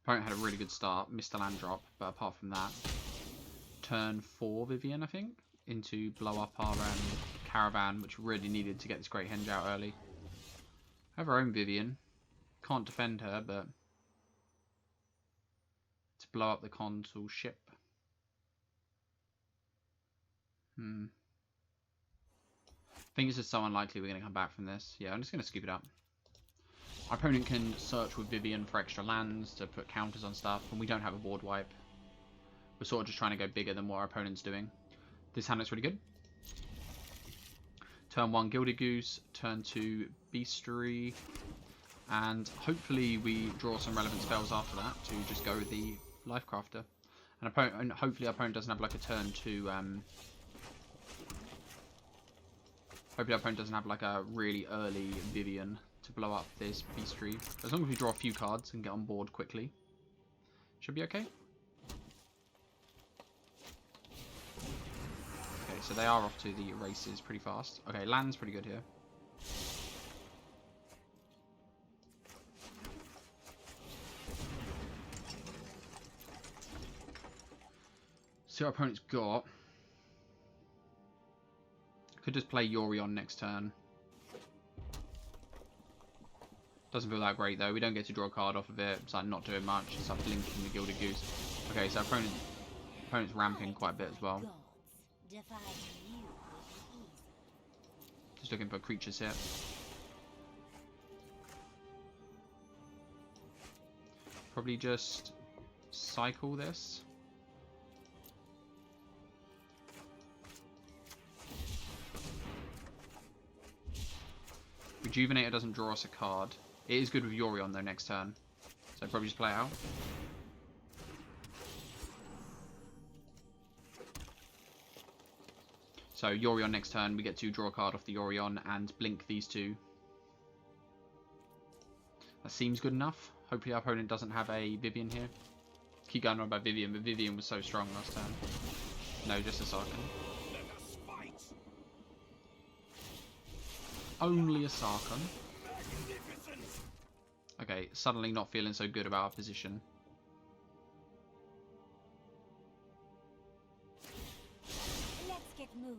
[SPEAKER 1] Opponent had a really good start, missed a land drop, but apart from that, turn 4 Vivian, I think, into blow up our caravan, which we really needed to get this Great Henge out early. Have our own Vivian. Can't defend her, but to blow up the consul ship. I think it's just so unlikely we're going to come back from this. Yeah, I'm just going to scoop it up. Our opponent can search with Vivian for extra lands to put counters on stuff, and we don't have a board wipe. We're sort of just trying to go bigger than what our opponent's doing. This hand looks really good. Turn 1 Gilded Goose, turn 2 Beastery, and hopefully we draw some relevant spells after that to just go with the Life Crafter. And hopefully our opponent doesn't have like a turn 2... hopefully our opponent doesn't have like a really early Vivian to blow up this Beastery. As long as we draw a few cards and get on board quickly, should be okay. Okay, so they are off to the races pretty fast. Okay, land's pretty good here. See what our opponent's got. Could just play Yorion next turn. Doesn't feel that great though. We don't get to draw a card off of it. It's like not doing much. It's like blinking the Gilded Goose. Okay, so opponent's ramping quite a bit as well. Just looking for creatures here. Probably just cycle this. Rejuvenator doesn't draw us a card. It is good with Yorion though next turn. So probably just play it out. So Yorion next turn, we get to draw a card off the Yorion and blink these two. That seems good enough. Hopefully our opponent doesn't have a Vivian here. Keep going on about Vivian, but Vivian was so strong last turn. No, just a Sarkhan. Only a Sarkhan. Okay, suddenly not feeling so good about our position.
[SPEAKER 2] Let's get moving.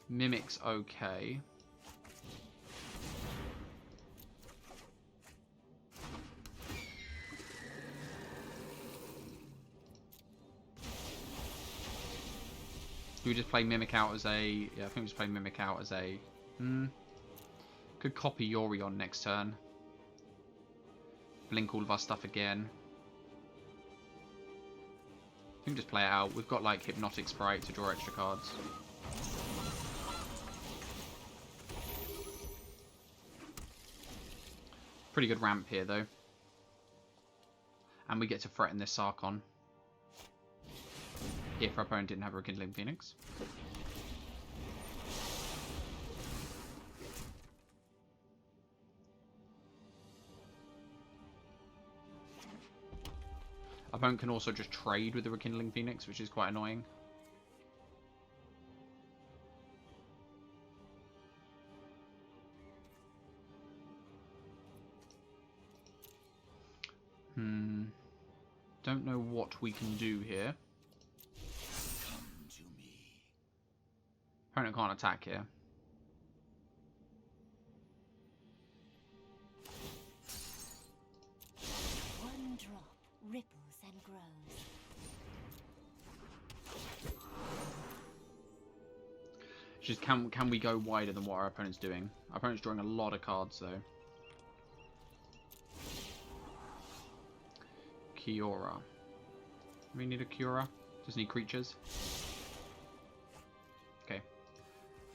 [SPEAKER 1] Mimic's okay. Do we just play Mimic out as a... Yeah, I think we just play Mimic out as a... Could copy Yorion next turn. Blink all of our stuff again. I think just play it out. We've got like Hypnotic Sprite to draw extra cards. Pretty good ramp here though. And we get to threaten this Sarkhan. If our opponent didn't have a Rekindling Phoenix. Our opponent can also just trade with the Rekindling Phoenix, which is quite annoying. Don't know what we can do here. Opponent can't attack here.
[SPEAKER 2] One drop ripples and grows.
[SPEAKER 1] Just can we go wider than what our opponent's doing? Our opponent's drawing a lot of cards though. Kiora. We need a Kiora. Just need creatures. Okay.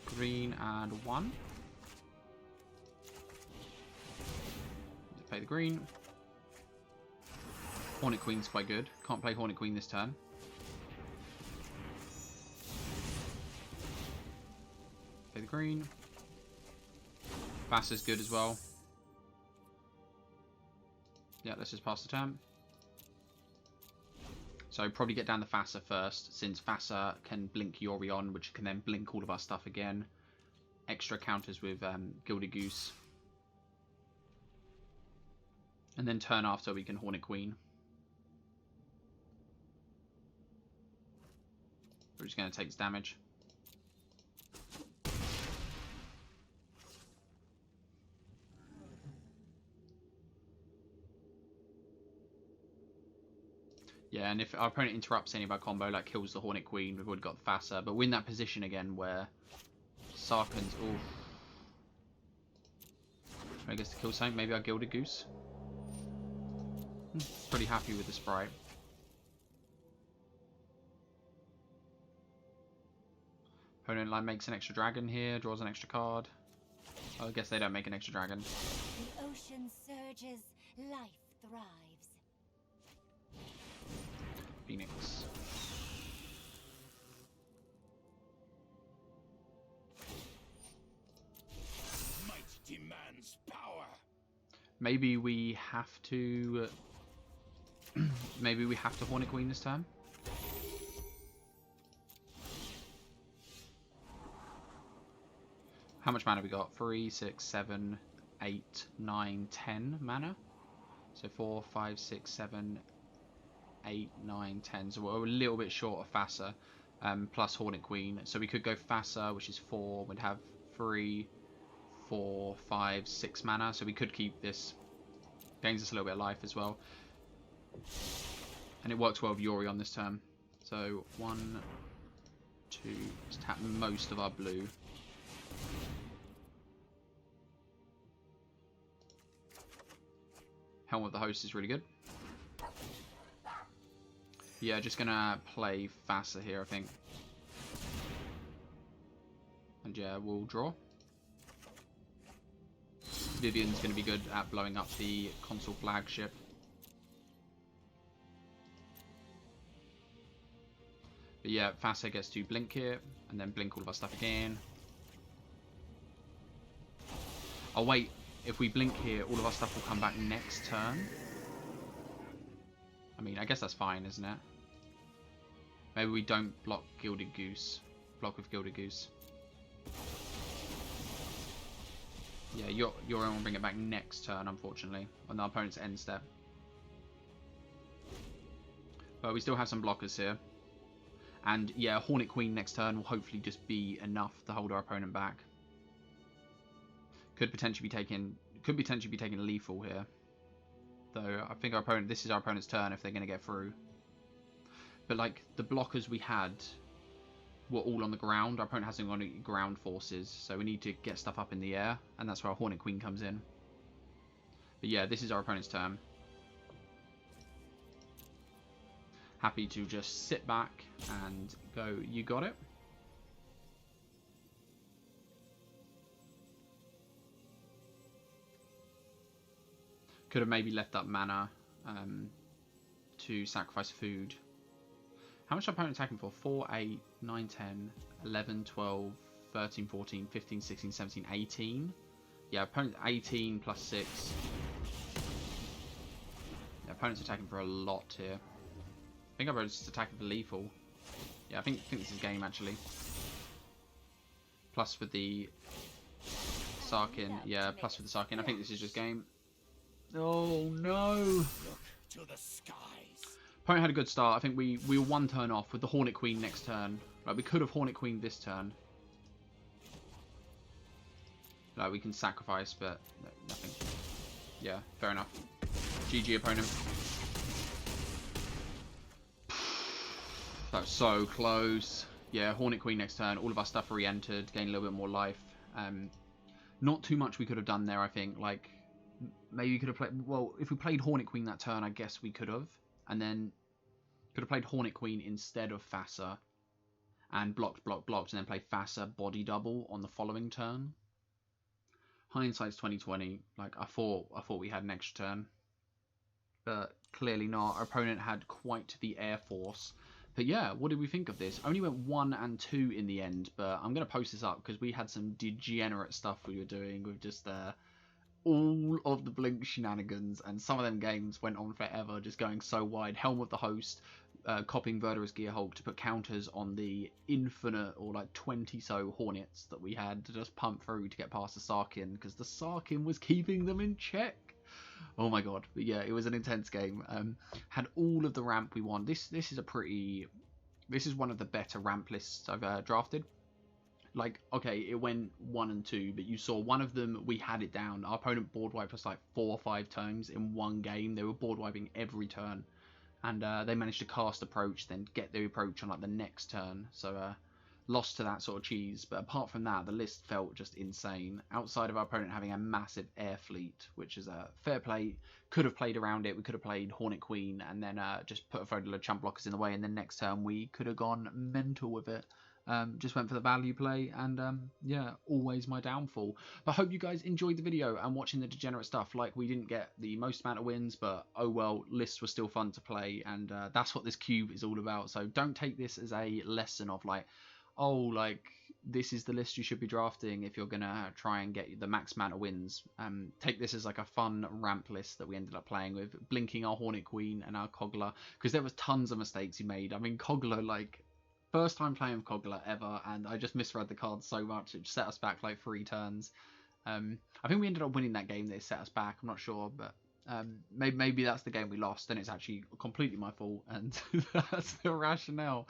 [SPEAKER 1] Green and 1. Play the green. Hornet Queen's quite good. Can't play Hornet Queen this turn. Play the green. Thassa's good as well. Yeah, let's just pass the turn. So probably get down the Thassa first, since Thassa can blink Yorion, which can then blink all of our stuff again. extra counters with Gilded Goose. And then turn after we can Hornet Queen. We're just going to take this damage. Yeah, and if our opponent interrupts any of our combo, like kills the Hornet Queen, we've already got the Thassa. But we're in that position again where Sarkhan's... Oh. I guess to kill something, maybe our Gilded Goose. Pretty happy with the sprite. Opponent line makes an extra dragon here, draws an extra card. Oh, I guess they don't make an extra dragon.
[SPEAKER 2] The ocean surges, life thrives.
[SPEAKER 1] Phoenix.
[SPEAKER 4] Might demands power.
[SPEAKER 1] Maybe we have to... maybe we have to Hornet Queen this time. How much mana we got? 3, 6, 7, 8, 9, 10 mana. So 4, 5, 6, 7, 8, 9, 10. So we're a little bit short of Thassa, plus Hornet Queen. So we could go Thassa, which is 4. We'd have 3, 4, 5, 6 mana. So we could keep this. Gains us a little bit of life as well. And it works well with Yorion this turn. So 1, 2. Let's tap most of our blue. Helm of the Host is really good. Yeah, just gonna play Thassa here, I think. And yeah, we'll draw. Vivian's gonna be good at blowing up the console flagship. But yeah, Thassa gets to blink here, and then blink all of our stuff again. Oh wait, if we blink here, all of our stuff will come back next turn. I mean, I guess that's fine, isn't it? Maybe we don't block Gilded Goose. Block with Gilded Goose. Yeah, Yorion will bring it back next turn, unfortunately, on our opponent's end step. But we still have some blockers here. And yeah, Hornet Queen next turn will hopefully just be enough to hold our opponent back. Could potentially be taking lethal here. Though I think our opponent, this is our opponent's turn if they're going to get through. But like the blockers we had were all on the ground. Our opponent hasn't got any ground forces, so we need to get stuff up in the air, and that's where our Hornet Queen comes in. But yeah, this is our opponent's turn. Happy to just sit back and go, you got it. Could have maybe left up mana to sacrifice food. How much are opponent attacking for? 4, 8, 9, 10, 11, 12, 13, 14, 15, 16, 17, 18. Yeah, opponent 18 plus 6. Yeah, opponent's attacking for a lot here. I think I'm just attacking for lethal. Yeah, I think this is game actually. Plus with the Sarkin. Yeah, plus with the Sarkin. I think this is just game. Oh no!
[SPEAKER 4] Look to the skies.
[SPEAKER 1] Opponent had a good start. I think we were one turn off with the Hornet Queen next turn. Like we could have Hornet Queen this turn. Like we can sacrifice, but no, nothing. Yeah, fair enough. GG opponent. That was so close. Yeah, Hornet Queen next turn. All of our stuff re-entered, gain a little bit more life. Not too much we could have done there, I think. Like, maybe we could have played... Well, if we played Hornet Queen that turn, I guess we could have. And then could have played Hornet Queen instead of Thassa. And blocked, and then play Thassa body double on the following turn. Hindsight's 2020. Like, I thought we had an extra turn. But clearly not. Our opponent had quite the air force. But yeah, what did we think of this? Only went 1 and 2 in the end, but I'm going to post this up because we had some degenerate stuff we were doing with just all of the blink shenanigans, and some of them games went on forever, just going so wide. Helm of the Host, copying Verdurous Gear Hulk to put counters on the infinite or like 20 so Hornets that we had to just pump through to get past the Sarkin, because the Sarkin was keeping them in check. Oh my god. But yeah, it was an intense game. Had all of the ramp we want. This is one of the better ramp lists I've drafted. Like, okay, it went 1 and 2, but you saw one of them, we had it down. Our opponent board wiped us like 4 or 5 times in one game. They were board wiping every turn, and they managed to cast approach, then get the approach on like the next turn. So lost to that sort of cheese. But apart from that, the list felt just insane. Outside of our opponent having a massive air fleet, which is a fair play. Could have played around it. We could have played Hornet Queen and then just put a photo of chump blockers in the way, and then next turn we could have gone mental with it. Just went for the value play, and yeah, always my downfall. But I hope you guys enjoyed the video and watching the degenerate stuff. Like, we didn't get the most amount of wins, but oh well, lists were still fun to play, and that's what this cube is all about. So don't take this as a lesson of like, oh, like this is the list you should be drafting if you're gonna try and get the max amount of wins. Take this as like a fun ramp list that we ended up playing with, blinking our Hornet Queen and our Cogler, because there was tons of mistakes he made. I mean, Cogler, like, first time playing with Cogler ever, and I just misread the card so much it set us back like 3 turns. I think we ended up winning that game that it set us back, I'm not sure, but maybe that's the game we lost and it's actually completely my fault, and that's the rationale.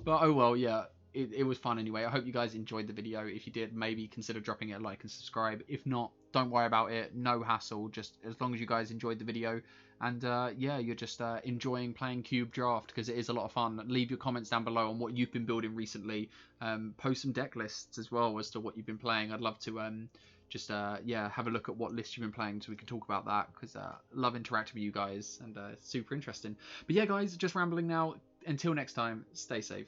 [SPEAKER 1] But oh well, yeah, it was fun anyway. I hope you guys enjoyed the video. If you did, maybe consider dropping it a like and subscribe. If not, don't worry about it, no hassle, just as long as you guys enjoyed the video and yeah, you're just enjoying playing Cube Draft, because it is a lot of fun. Leave your comments down below on what you've been building recently. Post some deck lists as well as to what you've been playing. I'd love to just yeah, have a look at what list you've been playing so we can talk about that, because love interacting with you guys, and it's super interesting. But yeah guys, just rambling now. Until next time, stay safe.